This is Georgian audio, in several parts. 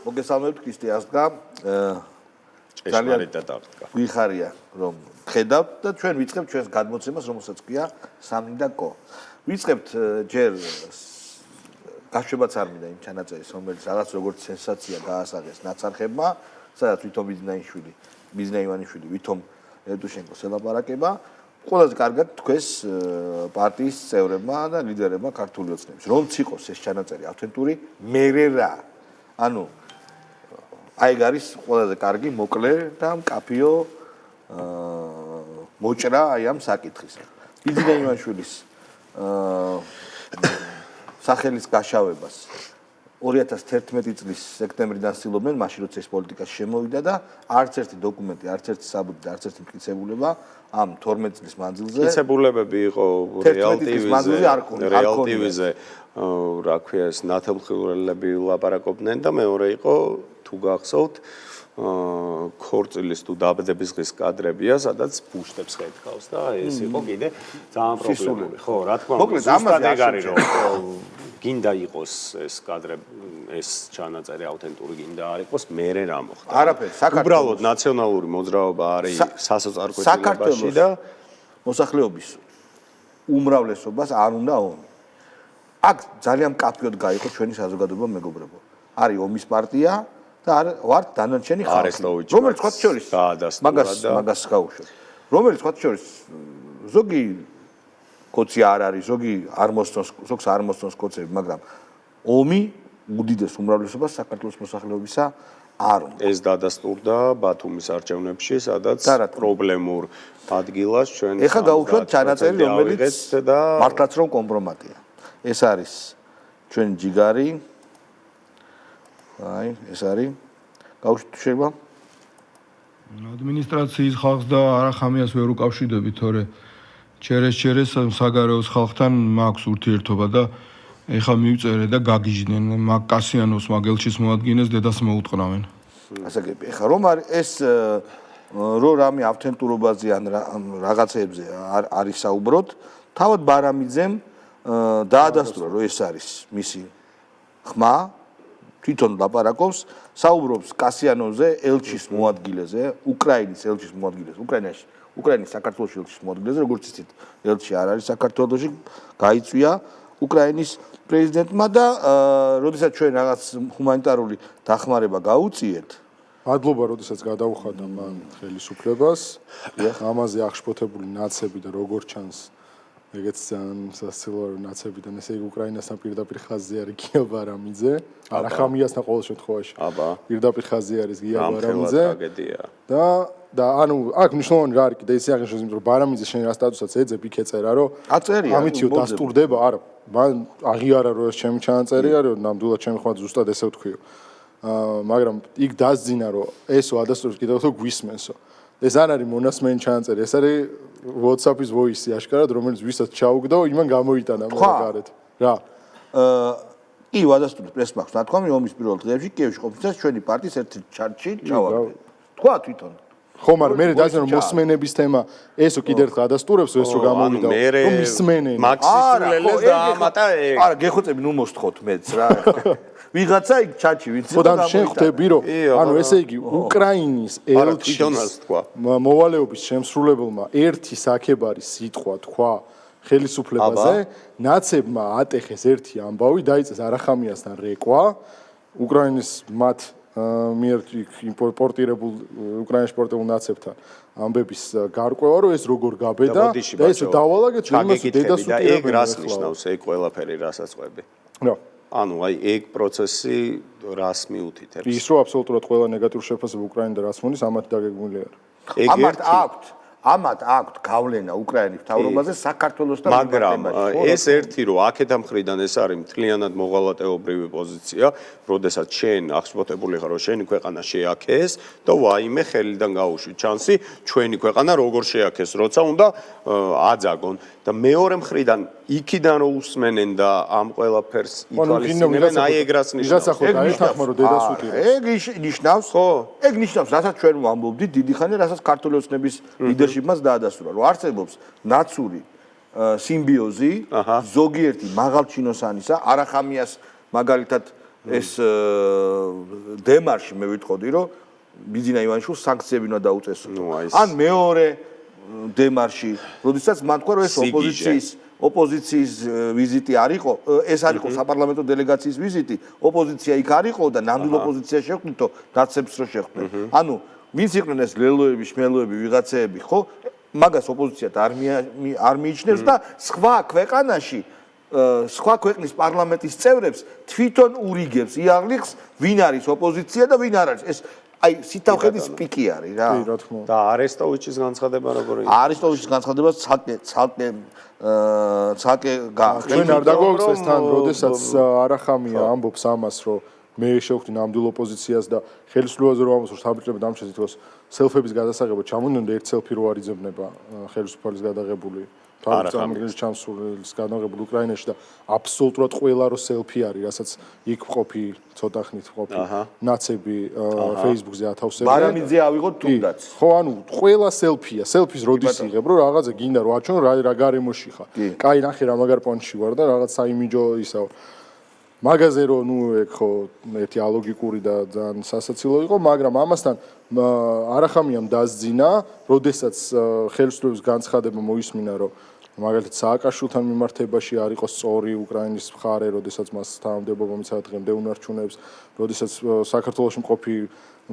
მოგესალმებით ქრისტე ასდგა. ძალიან დადავდგა. ვიხარია რომ ხედავთ და ჩვენ ვიწყებთ ჩვენს გადმოცემას, რომელსაც ქვია სამნი და კო. ვიწყებთ ჯერ გაშვებაც არ მინდა იმ ჩანაწერის, რომელიც რაღაც როგორც სენსაცია გაასაღეს ნაცარხებმა, სადაც ვითომ ბიზნეივანიშვილი, ვითომ ევტუშენკოს ელაპარაკება. ყველაზე კარგად თქვეს პარტიის წევრებმა და ლიდერებმა ქართული ოცნების. რომც იყოს ეს ჩანაწერი ავთენტური, მერე რა. ანუ აი არის ყველაზე კარგი მოკლე და მკაფიო მოჭრა აი ამ საკითხისა. ბიზნეივანიშვილის სახელის გაშავებას 2011 წლის სექტემბრიდან ცდილობდნენ, მაშინ როცა ეს პოლიტიკაში შემოვიდა და არც ერთი დოკუმენტი, არც ერთი საბუთი და არც ერთი მტკიცებულება ამ 12 წლის მანძილზე მტკიცებულებები იყო რეალტივიზე, რა ქვია ეს ნათელმხილველები ლაპარაკობდნენ და მეორე იყო თუ გახსოვთ ქორწილის თუ დაბადების დღის კადრებია, სადაც ბუშტებს ხედავს და ეს იყო კიდე ძალიან პრობლემური. ხო, რა თქმა უნდა, მოკლედ ამაზე ეგარი რომ გინდა იყოს ეს კადრები, ეს ჩანაწერი ავთენტური გინდა არ იყოს, მერე რა მოხდა. არაფერი, საქართველოს უბრალოდ ნაციონალური მოძრაობა არის სასოწარკვეთილებაში და მოსახლეობის უმრავლესობას არ უნდა ომი. აქ ძალიან მკაფიოდ გაიყო ჩვენი საზოგადოება მეგობრებო. არის ომის პარტია და ვართ დანარჩენი ხალხი, რომელიც სხვა შორის მაგას გაუშვებს. რომელიც სხვა შორის ზოგი კოცი არ არის, ზოგი არ მოსწონს, ზოგს არ მოსწონს კოცები, მაგრამ ომი უდიდეს უმრავლესობას საქართველოს მოსახლეობისა არ უნდა. ეს დადასტურდა ბათუმის არჩევნებში, სადაც პრობლემურ ადგილას ჩვენ ეხლა გაუშვათ ჩანაწერი, რომელიც მართლაც რომ კომპრომატია. ეს არის ჩვენი ჯიგარი. აი, ეს არის. გაუშვით შეიძლება? ადმინისტრაციის ხალხს და არახამიას ვერ უკავშირდებით, თორე ჩერეს საგარეოს ხალხთან მაქვს ურთიერთობა და ეხლა მივწერე და გაგიჟდნენ კასიანოს მაგელჩის მოადგინეს დედას მოუტყნავენ. ასაგები. ეხლა რომ არის ეს რო რამე ავთენტურობაზე ან რაღაცეებზე არის საუბრობთ, თავად ბარამიძემ დაადასტურა რომ ეს არის მისი ხმა თვითონ ლაპარაკობს, საუბრობს კასიანოზე, ელჩის მოადგილეზე, უკრაინის ელჩის მოადგილეზე, უკრაინის საქართველოს ელჩის მოადგილეზე, როგორც იცით, ელჩი არ არის საქართველოში, გაიწვია უკრაინის პრეზიდენტმა და როდესაც ჩვენ რაღაც ჰუმანიტარული დახმარება გავუწიეთ, მადლობა, როდესაც გადაუხადა მან ხელისუფლებას, ამაზე აღშფოთებული ნაცები და როგორც ჩანს ეგეც სასწავლო ნაცებიდან ესე იგი უკრაინასთან პირდაპირ ხაზზე არის გია ბარამიძე, არახამიასთან ყოველ შემთხვევაში. პირდაპირ ხაზზე არის გია ბარამიძე. და ანუ აქ მნიშვნელოვანი რა არის კიდე ისე აღნიშნოს, იმიტომ რომ ბარამიძე შენ რა სტატუსსაც ეძებ, იქ ეწერა რომ ამითიო დასტურდება, არა, მან აღიარა რომ ეს ჩემი ჩანაწერია, რომ ნამდვილად ჩემი ხმა ზუსტად ესე ვთქვიო. მაგრამ იქ დასძინა რომ ესო ადასტურებს კიდევ თუ გვისმენსო. ეს არ არის მონასმენი ჩანაწერი, ეს არის WhatsApp-ის voice-ი აშკარად, რომელიც ვისაც ჩაუგდო, იმან გამოიტანა მაგარეთ. რა. კი, ვადასტურებ პრესმახს, რა თქმა უნდა, ომის პირველ დღეებში კიევში ყოფნისას ჩვენი პარტიის ერთ ჩარტში ჩავაგდე. თქვა თვითონ. ხო, მაგრამ მე დაიწყე რომ მოსმენების თემა ესო კიდევ ერთხელ ადასტურებს, ეს რო გამოვიდა, რომ მისმენენ. მაქსისულელეს დაამატა ეგ. არა, გეხოცები ნუ მოსთხოვთ მეც რა. ვიღაცა იქ ჩაჩი ვიცი ხო და შენ ხვდები რომ ანუ ესე იგი უკრაინის ელჩის მოვალეობის შემსრულებელმა ერთი საქებარი სიტყვა თქვა ხელისუფლებაზე ნაცებმა ატეხეს ერთი ამბავი დაიწეს არახამიასთან რეკვა უკრაინის მათ მიერ იმპორტირებულ უკრაინაში პორტებულ ნაცებთან ამბების გარკვევა რომ ეს როგორ გაბედა და ეს დავალაგეთ იმას დედას უკრაინაში ეგ რას ნიშნავს ეგ ყველაფერი რასაწყები რა ანუ აი ეგ პროცესი რას მიუთითებს? ის რომ აბსოლუტურად ყველა ნეგატიურ შეფასება უკრაინიდან რას მონის, ამათ დაგეგმული არ. ამათ აქვთ გავლენა უკრაინის მთავრობაზე საქართველოსთან მაგრამ ეს ერთი რომ აქეთა მხრიდან ეს არის მთლიანად მოღალატეობრივი პოზიცია, როდესაც შენ აღშფოთებული ხარ რომ შენი ქვეყანა შეაქეს და ვაიმე ხელიდან გაუშვი ჩანსი ჩვენი ქვეყანა როგორ შეაქეს, როცა უნდა აძაგონ და მეორე მხრიდან იქიდან რომ უსმენენ და ამ ყველაფერს ითვალისწინებენ, აი ეგ რას ნიშნავს? ეგ ნიშნავს, ხო? ეგ ნიშნავს, რასაც ჩვენ ვამბობდით დიდი ხანი, რასაც ქართული ოცნების ლიდერშიპმაც დაადასტურა, რომ არსებობს ნაცური სიმბიოზი ზოგიერთი მაღალჩინოსანისა, არახამიას მაგალითად ეს დემარში მე ვიტყოდი, რომ ბიძინა ივანიშვილს სანქციები უნდა დაუწესო. ან მეორე დემარში, როდესაც მან თქვა, რომ ეს ოპოზიციის ვიზიტი არ იყო, ეს არ იყო საპარლამენტო დელეგაციის ვიზიტი, ოპოზიცია იქ არ იყო და ნამდვილ ოპოზიცია შეხვდითო, დაცემს რო შეხვდნენ. ანუ ვინც იყვნენ ეს ლელოები, შმელოები, ვიღაცეები, ხო? მაგას ოპოზიციად არ მიიჩნევს და სხვა ქვეყანაში სხვა ქვეყნის პარლამენტის წევრებს თვითონ ურიგებს, იაღლიხს, ვინ არის ოპოზიცია და ვინ არ არის. ეს აი სიტავხედის პიკი არის რა. კი, რა თქმა უნდა. და არესტოვიჩის განცხადება როგორია? არესტოვიჩის განცხადება ცალკე გაახდა. ჩვენ არ დაგვაუწეს თან, როდესაც არახამია ამბობს ამას, რომ მე შევხვდი ნამდვილ ოპოზიციას და ხელისუფლებაზე რომ ამბობს, რომ საბჭოები დამჩეს თითქოს სელფების გადასაღებად ჩამონდნენ და ერთ სელფი რო არ იძებნება ხელისუფლების გადაღებული თავის ჩამსულის გადაღებული უკრაინაში და აბსოლუტურად ყველა რო სელფი არის, რასაც იქ ყოფი ცოტა ხნით ყოფი ნაცები Facebook-ზე ათავსებდა. ბარამიძე ავიღოთ თუნდაც. ხო, ანუ ყველა სელფია, სელფის როდის იღებ, რომ რაღაცა გინდა რომ აჩვენო რა გარემოში ხარ. კაი, ნახე რა მაგარ პონჩში ვარ და რაღაც საიმიჯო ისაო. მაგაზე რომ ნუ ეგ ხო ერთი ალოგიკური და ძალიან სასაცილო იყო, მაგრამ ამასთან არახამიამ დასძინა, როდესაც ხელისუფლების განცხადება მოისმინა, რომ მაგალითად სააკაშვილთან მიმართებაში არ იყო სწორი უკრაინის მხარე, როდესაც მას თანამდებობა მიცადა დღემდე უნარჩუნებს, როდესაც საქართველოში მყოფი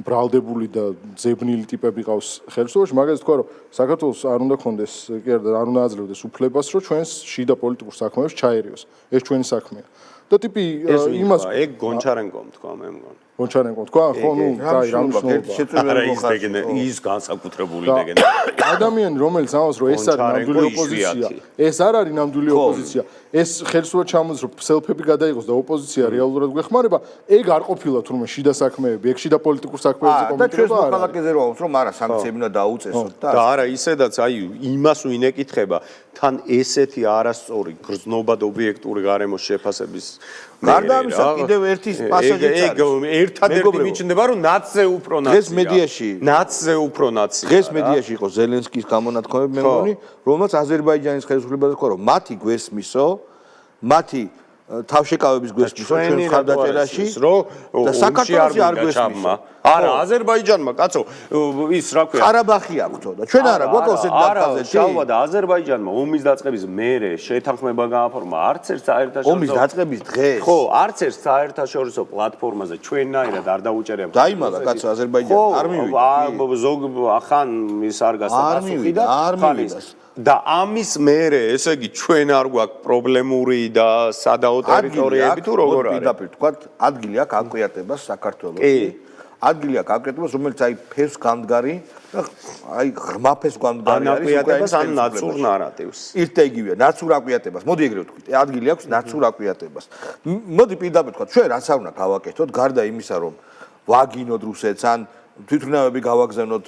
ბრალდებული და ძებნილი ტიპები ყავს ხელისუფლებაში, მაგაზე თქვა, რომ საქართველოს არ უნდა ქონდეს, კი არა, არ უნდა აძლევდეს უფლებას, რომ ჩვენს შიდა პოლიტიკურ საქმეებში ჩაერიოს. ეს ჩვენი საქმეა. და ტიპი იმას ეგ გონჩარენკომ თქვა მე მგონი. გონჩარენკომ თქვა, ხო, ნუ კაი, რამშნობა. ის განსაკუთრებული დეგენ. ადამიანი, რომელიც ამას რომ ეს არის ნამდვილი ოპოზიცია, ეს არ არის ნამდვილი ოპოზიცია. ეს ხელისუფლება ჩამოდის, რომ სელფები გადაიღოს და ოპოზიცია რეალურად გვეხმარება, ეგ არ ყოფილა თურმე შიდა საქმეები, ეგ შიდა პოლიტიკურ საქმეებზე კომიტეტი და ქალაქეზე რომ ავუწრო, მაგრამ სანქციები უნდა დაუწესოთ და არა ისედაც აი იმას ვინ ეკითხება, თან ესეთი არასწორი გრძნობად ობიექტური გარემოს შეფასების გარდა ამისა კიდევ ერთი პასაჟიც არის. ეგ ერთადერთი მიჩნდება რომ ნაცზე უფრო ნაცია. დღეს მედიაში ნაცზე უფრო ნაცია. დღეს მედიაში იყო ზელენსკის გამონათქვამები მე მგონი, რომელსაც აზერბაიჯანის ხელისუფლებაზე თქვა რომ მათი გვესმისო, მათი თავშეკავების გვესმისო ჩვენ მხარდაჭერაში და საქართველოსი არ გვესმისო. არა, აზერბაიჯანმა კაცო ის რა ქვია? ყარაბახი აქვთო და ჩვენ არა გვაქვს ეს დაკაზე. შალვა და აზერბაიჯანმა ომის დაწყების მერე შეთანხმება გააფორმა არც ერთ საერთაშორისო ომის დაწყების დღეს. ხო, არც ერთ საერთაშორისო პლატფორმაზე ჩვენნაირად არ დაუჭერია. დაიმალა კაცო აზერბაიჯანი არ მივიდა. ზოგ ახან ის არ გასაფასუხი და და ამის მერე, ესე იგი ჩვენ არ გვაქვს პრობლემური და სადაო ტერიტორიები თუ როგორ არის? პირდაპირ თქვა, ადგილი აქვს აკვიატებას საქართველოში. ადგილი აქვს აკვიატებას, რომელიც აი ფეს გამდგარი და აი ღრმა ფეს გამდგარი არის უკრაინის ან ნაცურ ნარატივს. ერთ და იგივეა, ნაცურ აკვიატებას. მოდი ეგრევე ვთქვით, ადგილი აქვს ნაცურ აკვიატებას. მოდი პირდაპირ თქვა, ჩვენ რაც არ უნდა გავაკეთოთ, გარდა იმისა, რომ ვაგინოთ რუსეთს ან თვითმფრინავები გავაგზავნოთ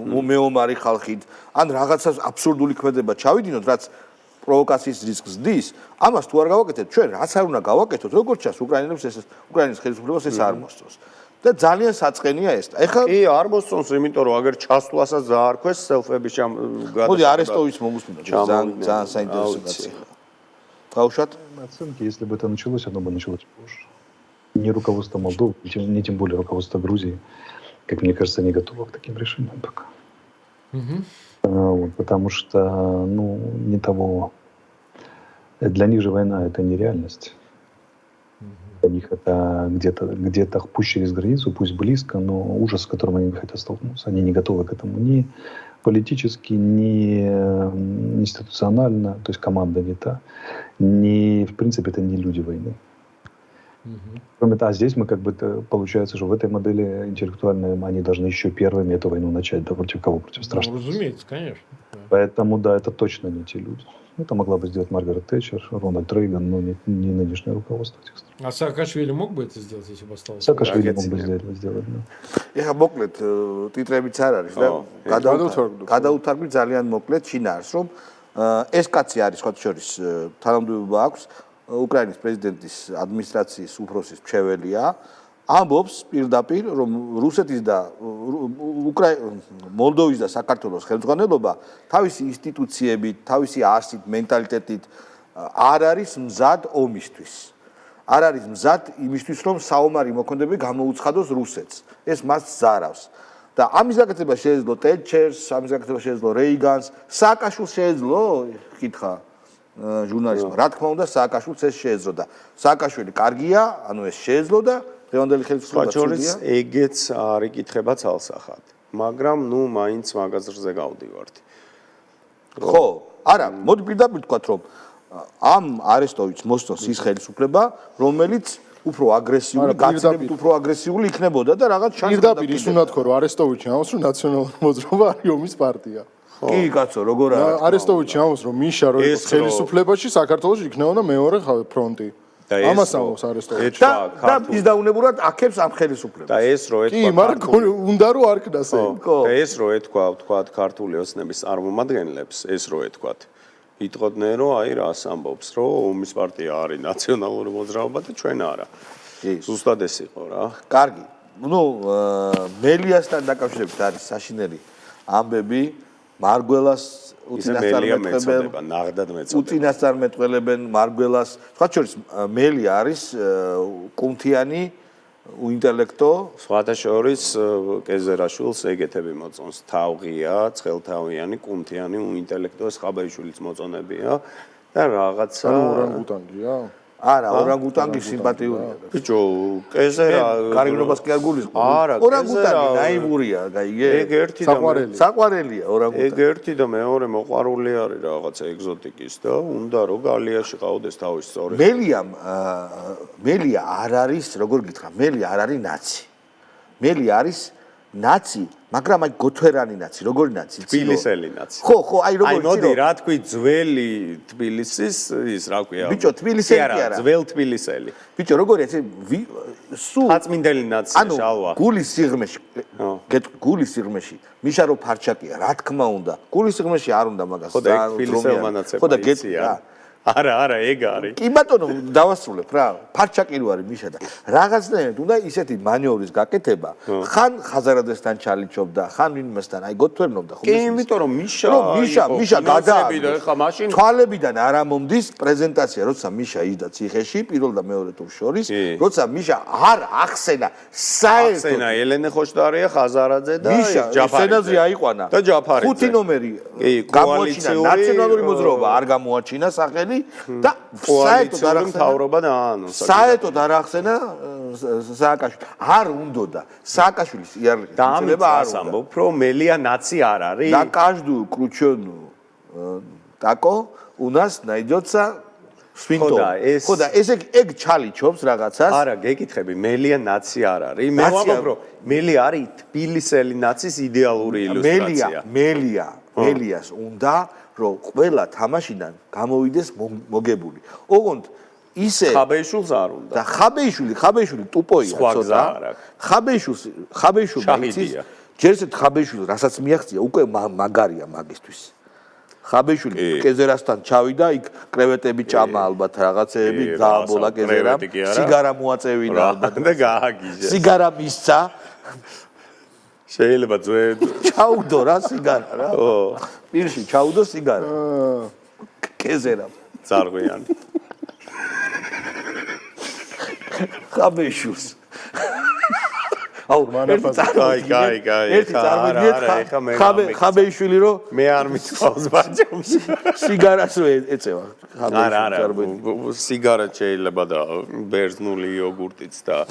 მეომარი ხალხით, ან რაღაცას აბსურდული ქმედება ჩავიდინოთ, რაც პროვოკაციის რისკს დის, ამას თუ არ გავაკეთებთ, ჩვენ რაც არ უნდა გავაკეთოთ, როგორც ჩანს უკრაინელებს ეს უკრაინის ხელისუფლებას ეს არ მოსწონს. და ძალიან საწყენია ეს. ეხლა კი, არ მოსწონს, იმიტომ რომ აგერ ჩასვლასაც დაარქვეს სელფების მოდი არესტოვის მომუსმინდა, ძალიან საინტერესო კაცია. Таушат? Оценки, если бы это началось, оно бы началось позже. Не руководство Молдовы, не тем более руководство Грузии, как мне кажется, не готово к таким решениям пока. Потому что, ну, не того. Для них же война это не реальность. Для них это где-то пусть через границу, пусть близко, но ужас, с которым они не хотят столкнуться. Они не готовы к этому ни политически, ни институционально, то есть команда не та, ни, в принципе, это не люди войны. Кроме того, здесь мы как бы, получается, что в этой модели интеллектуальной они должны еще первыми эту войну начать. Да против кого? Против страшного. Ну, разумеется, конечно. Поэтому, да, это точно не те люди. Это могла бы сделать Маргарет Тэтчер, Рональд Рейган, но не нынешнее руководство этих стран. А Саакашвили мог бы это сделать, если бы остался? Саакашвили мог бы сделать, да. ეხა მოკლედ ტიტრებიც არ არის და გადაუთარგმნით ძალიან მოკლედ შინაარს, რომ ეს კაცი არის სხვა შორის თანამდებობა აქვს უკრაინის პრეზიდენტის ადმინისტრაციის უფროსის მრჩეველია, ამბობს პირდაპირ, რომ რუსეთის და მოლდოვის და საქართველოს ხელმძღვანელობა თავისი ინსტიტუციებით, თავისი არსით, მენტალიტეტით არ არის მზად ომისთვის. არ არის მზად იმისთვის, რომ საომარი მოქმედებები გამოუცხადოს რუსეთს. ეს მას ზარავს. და ამის გაკეთება შეეძლო ტეტჩერს, ამის გაკეთება შეეძლო რეიგანს, სააკაშვილს შეეძლო, კითხა ჟურნალისტმა. რა თქმა უნდა, სააკაშვილს ეს შეეძლო და სააკაშვილი კარგია, ანუ ეს შეეძლო და დღევანდელი ხელისუფლება ჩორის ეგეც არ იკითხება ცალსახად. მაგრამ ნუ მაინც მაგაზრზე გავდივართ. ხო, არა, მოდი პირდაპირ ვთქვათ, რომ ამ არესტოვიჩს მოსწონს ის ხელისუფლება, რომელიც უფრო აგრესიული, გაცილებით უფრო აგრესიული იქნებოდა და რაღაც შანსი პირდაპირ ის უნდა თქო, რომ არესტოვიჩი ამბობს, რომ ნაციონალური მოძრაობა არის ომის პარტია. კი, კაცო, როგორ არის? არესტოვიჩი ამბობს, რომ მიშა რო იყოს ხელისუფლებაში, საქართველოში იქნებოდა მეორე ფრონტი. ამას ამბობს არესტოვიჩი. და ის დაუნებურად აქებს ამ ხელისუფლებას. და ეს რო კი, მაგრამ უნდა რომ არ ქნას ეს. და ეს რო ეთქვა, ვთქვათ, ქართული ოცნების წარმომადგენლებს, ეს რო ეთქვათ. იტყოდნენ, რომ აი რას ამბობს, რომ ომის პარტია არის ნაციონალური მოძრაობა და ჩვენ არა. ზუსტად ეს იყო რა. კარგი. ნუ მელიასთან დაკავშირებით არის საშინელი ამბები, მარგველას უწინასწარმეტყველებენ მარგველას. სხვა შორის მელი არის კუნთიანი უინტელექტო, სხვათა შორის კეზერაშვილს ეგეთები მოწონს, თავღია, ცხელთავიანი, კუნთიანი უინტელექტო, ხაბაიშვილის მოწონებია და რაღაცა ორანგუტანგია. არა, ორანგუტანგი სიმპათიურია. ბიჭო, კეზერა კარგინობას კი არ გულისხმობ. არა, ორანგუტანგი ნაივურია, გაიგე? ეგ ერთი და საყვარელია ორანგუტანგი. ეგ ერთი და მეორე მოყვარული არის რაღაცა ეგზოტიკის და უნდა რომ გალიაში ყავდეს თავის სწორი. მელია არ არის, როგორ გითხრა, მელი არ არის ნაცი. მელი არის ნაცი, მაგრამ აი გოთვერანი ნაცი, როგორი ნაცი? თბილისელი ნაცი. ხო, აი როგორი აი მოდი რა თქვი ძველი თბილისის ის რა ქვია? ბიჭო, თბილისელი კი არა. ძველ თბილისელი. ბიჭო, როგორია ეს სულ ხაწმინდელი ნაცია შალვა. გულის სიღრმეში, გულის სიღრმეში, მიშა რო ფარჩაკია, რა თქმა უნდა. გულის სიღრმეში არ უნდა მაგას. ხო და ეგ თბილისელმა ნაცებია. ხო და გეტია. არა, ეგ არის. კი ბატონო, დავასრულებ რა. ფარჩაკი რო არის მიშა და რაღაცნაირად უნდა ისეთი მანევრის გაკეთება, ხან ხაზარაძესთან ჩალიჩობდა, ხან ვინმესთან, აი გოთვერნობდა ხო? კი, იმიტომ რომ მიშა გადააგდო. ხა მაშინ თვალებიდან არ ამომდის პრეზენტაცია, როცა მიშა იჯდა ციხეში, პირველ და მეორე ტურს შორის, როცა მიშა არ ახსენა საერთოდ. ახსენა ელენე ხოშტარია, ხაზარაძე და ჯაფარი. სცენაზე აიყვანა. და ჯაფარი. ხუთი ნომერი გამოაჩინა ნაციონალური მოძრაობა, არ გამოაჩინა სახელი და საერთოდ არ ახსენა მთავრობა და ანუ საერთოდ არ ახსენა სააკაშვილი. არ უნდოდა სააკაშვილის იარაღი შეიძლება არ ამბობ, რომ მელია ნაცი არ არის. На каждую крученую тако у нас найдется свинтом. ხო და ეს ეგ ჩალიჩობს რაღაცას. არა, გეკითხები, მელია ნაცი არ არის. მე ვამბობ, რომ მელი არის თბილისელი ნაცის იდეალური ილუსტრაცია. მელიას უნდა რომ ყველა თამაშიდან გამოვიდეს მოგებული. ოღონდ ისე ხაბეიშვილს არ უნდა. და ხაბეიშვილი ტუპოია ცოტა. ხაბეიშვილი იცის. ჯერ ესეთ ხაბეიშვილს რასაც მიაღწია, უკვე მაგარია მაგისთვის. ხაბეიშვილი კეზერასთან ჩავიდა, იქ კრევეტები ჭამა ალბათ რაღაცეები, დააბოლა კეზერამ, სიგარა მოაწევინა ალბათ და გააგიჟა. სიგარა მისცა. შეიძლება ჩაუდო რა სიგარა რა. ო, პირში ჩაუდო სიგარა. კეზერამ. წარღვიანი. ხაბეიშვილს. აუ, ერთი წარმოგიდგენთ ხაბეიშვილი რო მე არ მithავს ბაჭომში. სიგარას რო ეწევა. არა, სიგარა შეიძლება და ბერძნული იოგურტიც და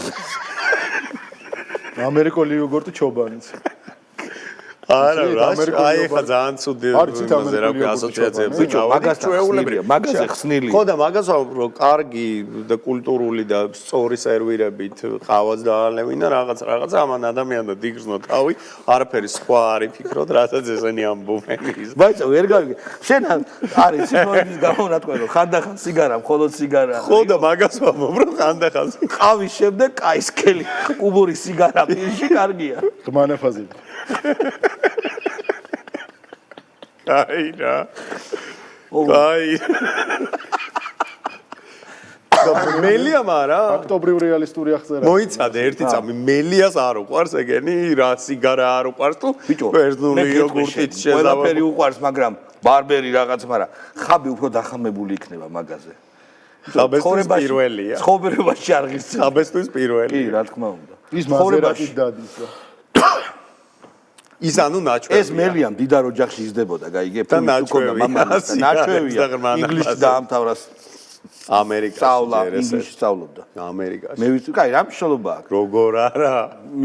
ამერიკული იოგურტი ჩობანიც. არა, აი ხა ძალიან ცუდი ასოციაციები. მაგაზე ხსნილი. ხო და მაგას რომ კარგი და კულტურული და სწორი სერვირებით ყავას დაალევინა რაღაც ამან ადამიანმა დიგრძნო თავი, არაფერი სხვა არ იფიქროთ, რასაც ესენი ამბობენ. ბაჭო, ვერ გავიგე. შენ არის სიძველის გამონათქველი, რომ ხანდახან სიგარა, მხოლოდ სიგარა. ხო და მაგას ვამბობ, რომ ხანდახან ყავის შემდეგ კაისკელი, კუბური სიგარა პირში კარგია. ღმანაფაზი. აი რა. აი. და მელია მარა? ფაქტობრივ რეალისტური აღწერა. მოიცადე ერთი წამი მელიას არ უყვარს ეგენი რა სიგარა არ უყვარს თუ ბერძნული იოგურტით შეძავა. ყველაფერი უყვარს, მაგრამ ბარბერი რაღაც, მაგრამ ხაბი უფრო დახამებული იქნება მაგაზე. ხაბესთვის პირველია. ცხოვრებაში არ ღირს. ხაბესთვის კი, პირველია. რა თქმა უნდა. ის მაზერატი დადის. ის ანუ ნაჩვენია. ეს მელია მდიდარ ოჯახში იზრდებოდა, გაიგე, და ფულის უკონდა ნაჩვევია, მამამისს და ნაჩვევია. სიგარეტს და ინგლისში დაამთავრა ამერიკაში სწავლა, ჯერ ესე. ინგლისში სწავლობდა. ამერიკაში. მე ვიცი, კაი, რა მნიშვნელობა აქვს? როგორ არა?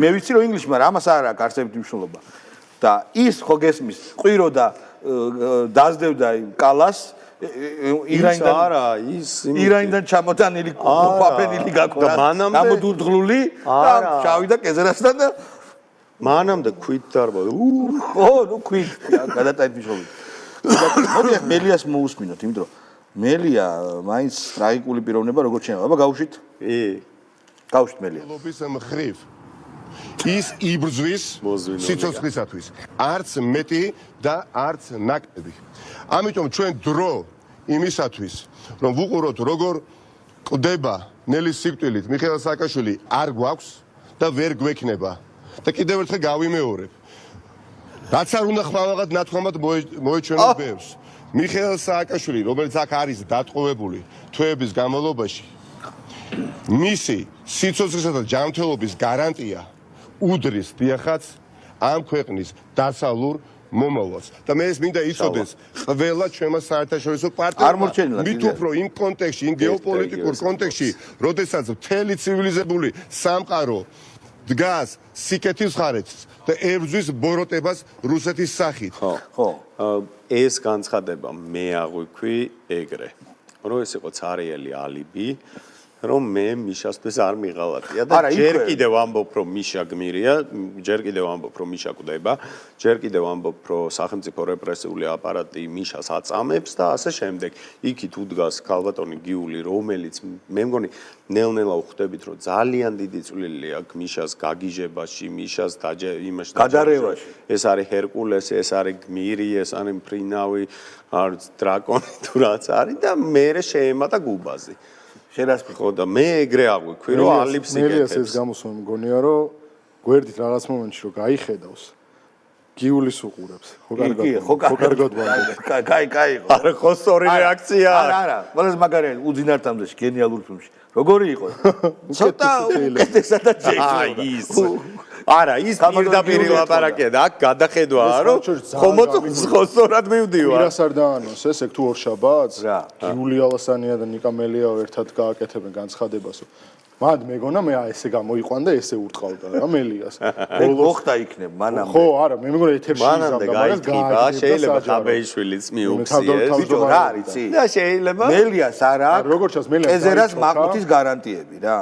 მე ვიცი რომ ინგლისში, მაგრამ ამას არ აქვს არსებითი მნიშვნელობა. და ის ხო გესმის, ყვირო და დაძდევდა კალას ირანიდან არა, ის ირანიდან ჩამოტანილი ყოფენილი გაქონდა. და მანამდე- ნამოდურღლული და არა. შავი და კეზერასთან და მანამდე ქვით დარბა. ო, ნუ ქვით, გადატანით მნიშვნელობით. მოდი ახ მელიას მოусმინოთ, იმიტომ რომ მელია მაინც ტრაგიკული პიროვნება როგორ შეიძლება. აბა გავუშვით. გავუშვით მელია. ლობის მხრივ ის იბრძვის მოზვინო სიცოცხლისათვის არც მეტი და არც ნაკლები. ამიტომ ჩვენ დრო იმისათვის რომ ვუყუროთ როგორ ყდება ნელის სიკვდილით მიხეილ სააკაშვილი არ გვაქვს და ვერ გვექნება და კიდევ ერთხელ გავიმეორებ რაც არ უნდა ხმალაღად ნათქვამად მოეჩვენოს ბევრს მიხეილ სააკაშვილი რომელიც აქ არის დატყვევებული თვეების განმავლობაში მისი სიცოცხლისა და ჯანმრთელობის გარანტია უდრის დიახაც ამ ქვეყნის დასავლურ მომავალს და მე ეს მინდა იცოდეს ყველა ჩვენმა საერთაშორისო პარტნიორმა მით უფრო იმ კონტექსტში იმ გეოპოლიტიკურ კონტექსტში როდესაც მთელი ცივილიზებული სამყარო დგას სიკეთის ხარეთს და ებრძვის ბოროტებას რუსეთის სახით ხო ეს განცხადება მე აღვიქვი ეგრე რომ ეს იყო ცარიელი ალიბი რომ მე მიშასთვის არ მიღალატია და ჯერ კიდევ ამბობ რომ მიშა გმირია, ჯერ კიდევ ამბობ რომ მიშა კვდება, ჯერ კიდევ ამბობ რომ სახელმწიფო რეპრესიული აპარატი მიშას აწამებს და ასე შემდეგ. იქით უდგას ქალბატონი გიული, რომელიც მე მგონი ნელ-ნელა ვხვდებით რომ ძალიან დიდი წვლილი აქვს მიშას გაგიჟებაში, მიშას იმაში გადარევაში. ეს არის ჰერკულესი, ეს არის გმირი, ეს არის მფრინავი, არც დრაკონი თუ რაც არის და მე შეემატა გუბაზი. შერასპი ხო და მე ეგრე აღვიქვი რომ ალიფს მელიას ეს იკეთებს. გამოსვლა მგონია რომ გვერდით რაღაც მომენტში რომ გაიხედავს გიulis უყურებს. ხო კარგად ვამბობ. კაი. არა ხო სწორი რეაქცია. არა. ყველაზე მაგარია უძინართამდეში გენიალურ ფილმში. როგორი იყო? ცოტა უკეთესადაც აი ის. არა, ის პირდაპირ ლაპარაკია და აქ გადახედვაა რომ ხო სწორად მივდივარ. პირას არ დაანონს ეს ეგ თუ ორშაბათს? რა. გიული ალასანია და ნიკა მელიაო ერთად გააკეთებენ განცხადებას. მად მეგონა მე ესე გამოიყვან და ესე ურტყავდა რა მელიას. ეგ მოხდა იქნებ მანამდე. ხო, არა, მე მეგონა ეთერში მანამდე გაიგება, შეიძლება ხაბეიშვილიც მიუქციეს. ბიჭო რა არის იცი? და შეიძლება მელიას არა აქვს. როგორ ჩანს მელიას ეზერას მაყუთის გარანტიები რა.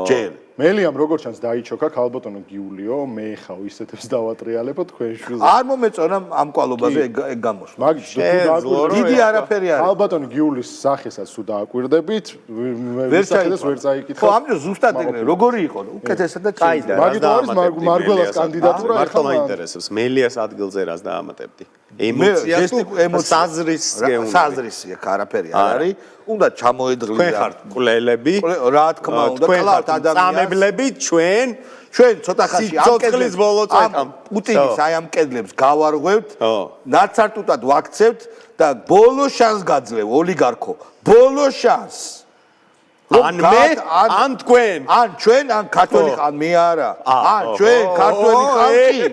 ჯერ. მელიამ როგორ ჩანს დაიჩოქა ქალბატონო გიულიო, მე ხავ ისეთებს დავატრიალებო თქვენ შვილს. არ მომეწონა ამ კვალობაზე ეგ გამოსვლა. მაგის თუ დააკვირდებით დიდი არაფერი არის. ქალბატონი გიულის სახესაც თუ დააკვირდებით, ვერ წაიკითხა. ხო, ამიტომ ზუსტად ეგრე, როგორი იყო? უკეთესადაც შეიძლება. მაგით არის მარგველას კანდიდატურა ახლა მაინტერესებს მელიას ადგილზე რას დაამატებდი? ემოცია თუ საზრისია, არაფერი არ არის. უნდა ჩამოედღლი თქვენ ხართ კვლელები, რა თქმა უნდა, კლავთ ადამიანს. წამებლები ჩვენ ცოტა ხანში სიცოცხლის ბოლო წვეთამ პუტინის აი ამ კედლებს გავარღვევთ, ნაცარტუტად ვაქცევთ და ბოლო შანს გაძლევ ოლიგარქო. ბოლო შანს. ან მე, ან თქვენ. ან ჩვენ, ან ქართველი ხან მე არა. ან ჩვენ ქართველი ხან კი.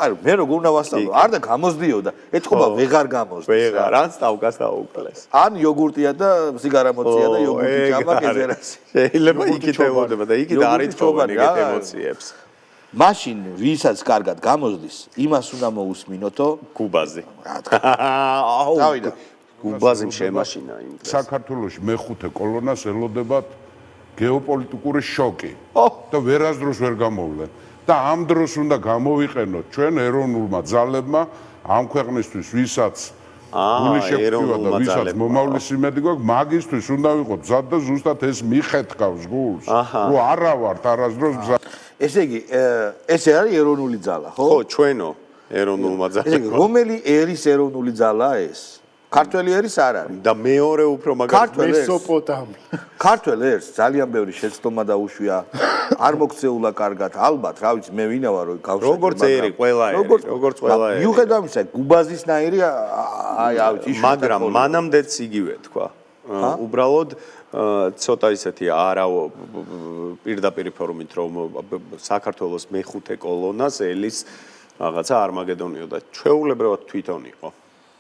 არა, მე როგორ უნდა ვასწავლო? არ და გამოსდიოდა. ეთქობა ვეღარ გამოსდის. ვეღარ, ან სტავკას დაუკლეს. ან იოგურტია და სიგარა მოცია და იოგურტი ჭამა კეზერასი. შეიძლება იქით ელოდება და იქით არ ითხოვენ ეგეთ ემოციებს. მაშინ ვისაც კარგად გამოსდის, იმას უნდა მოусმინოთო გუბაზი. რა თქმა უნდა. დავიდა. გუბაზი შემაშინა იმ დღეს. საქართველოში მეხუთე კოლონას ელოდებათ გეოპოლიტიკური შოკი და ვერასდროს ვერ გამოვლენ. და ამ დროს უნდა გამოვიყენოთ ჩვენ ეროვნულმა ძალებმა ამ ქვეყნისთვის ვისაც გული შეგვივა და ვისაც მომავლის იმედი გვაქვს მაგისთვის უნდა ვიყოთ მზად და ზუსტად ეს მიხეთკავს გულს რომ არა ვართ არასდროს მზად. ესე იგი ესე არის ეროვნული ძალა ხო? ხო ჩვენო ეროვნულმა ესე ძალებმა. იგი რომელი ერის ეროვნული ძალაა ეს? ქართველი ერის არ არის. და მეორე უფრო მაგარი მესოპოტამი. ქართველ ერს ძალიან ბევრი შეცდომა დაუშვია. არ მოქცეულა კარგად, ალბათ, რა ვიცი, მე ვინა ვარ, რომ გავშეჭო. როგორც ერი, ყველა ერი, როგორც ყველა ერი. მიუხედავ იმისა, გუბაზისნაირი აი ავიც ისე. მაგრამ მანამდეც იგივე თქვა. უბრალოდ ცოტა ისეთი არა პირდაპირ ფორმით რომ საქართველოს მეხუთე კოლონას ელის რაღაცა არმაგედონიო და ჩვეულებრივად თვითონ იყო.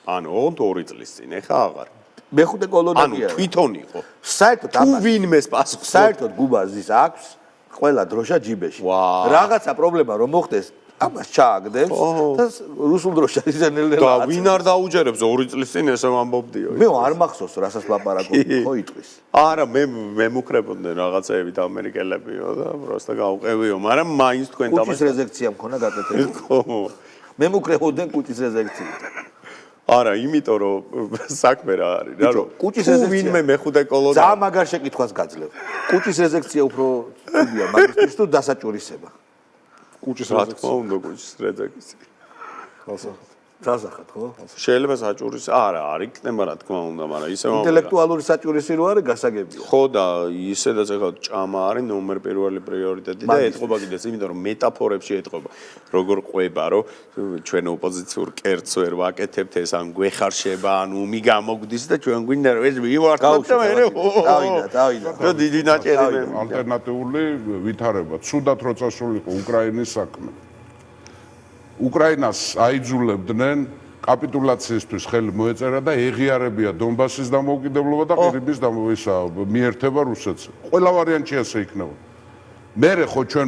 ანუ ოღონდ 2 წლის წინ, ეხა აღარ. მეხუთე კოლონია. ანუ თვითონ იყო. საერთოდ თუ ვინმეს პასუხს საერთოდ გუბაზის აქვს ყველა დროშა ჯიბეში. რაღაცა პრობლემა რომ მოხდეს, ამას ჩააგდებს და რუსულ დროშას იზენელდება. და ვინ არ დაუჯერებს 2 წლის წინ ესე ვამბობდიო. მე არ მახსოვს რასაც ლაპარაკობდი, ხო იტყვის. არა, მე მუქრებოდნენ რაღაცეებით ამერიკელებიო და პროსტა გავყევიო, მაგრამ მაინც თქვენ კუჭის რეზექცია მქონა გაკეთებული. მე მუქრებოდნენ კუჭის რეზექციით. არა, იმიტომ რომ საქმე რა არის, რა რომ კუჭის თუ რეზექცია ვინმე მეხუთე კოლონია ძალიან მაგარ შეკითხვას გაძლევ. კუჭის რეზექცია უფრო ცუდია მაგისტრის თუ დასაჭურისება. კუჭის რა რეზექცია. თქმა უნდა კუჭის რეზექცია. დასახად ხო? შეიძლება საჭურის არა, არ იქნება რა თქმა უნდა, მაგრამ ისე ინტელექტუალური საჭურისი რო არის გასაგებია. ხო და ისედაც ეხლა ჭამა არის ნომერ პირველი პრიორიტეტი და ეთყობა კიდეც, იმიტომ რომ მეტაფორებში ეთყობა. როგორ ყვება, რომ ჩვენ ოპოზიციურ კერძს ვერ ვაკეთებთ, ეს ან გვეხარშება, ან უმი გამოგვდის და ჩვენ გვინდა რომ ეს მივართოთ და მე დავიდა. და დიდი ნაჭერი მე. ალტერნატიული ვითარება. ცუდად რო წასულიყო უკრაინის საქმე. უკრაინას აიძულებდნენ კაპიტულაციისთვის ხელი მოეწერა და ეღიარებია დონბასის დამოუკიდებლობა და ყირიმის მიერთება რუსეთს. ყველა ვარიანტი ასე იქნება. მერე ხო ჩვენ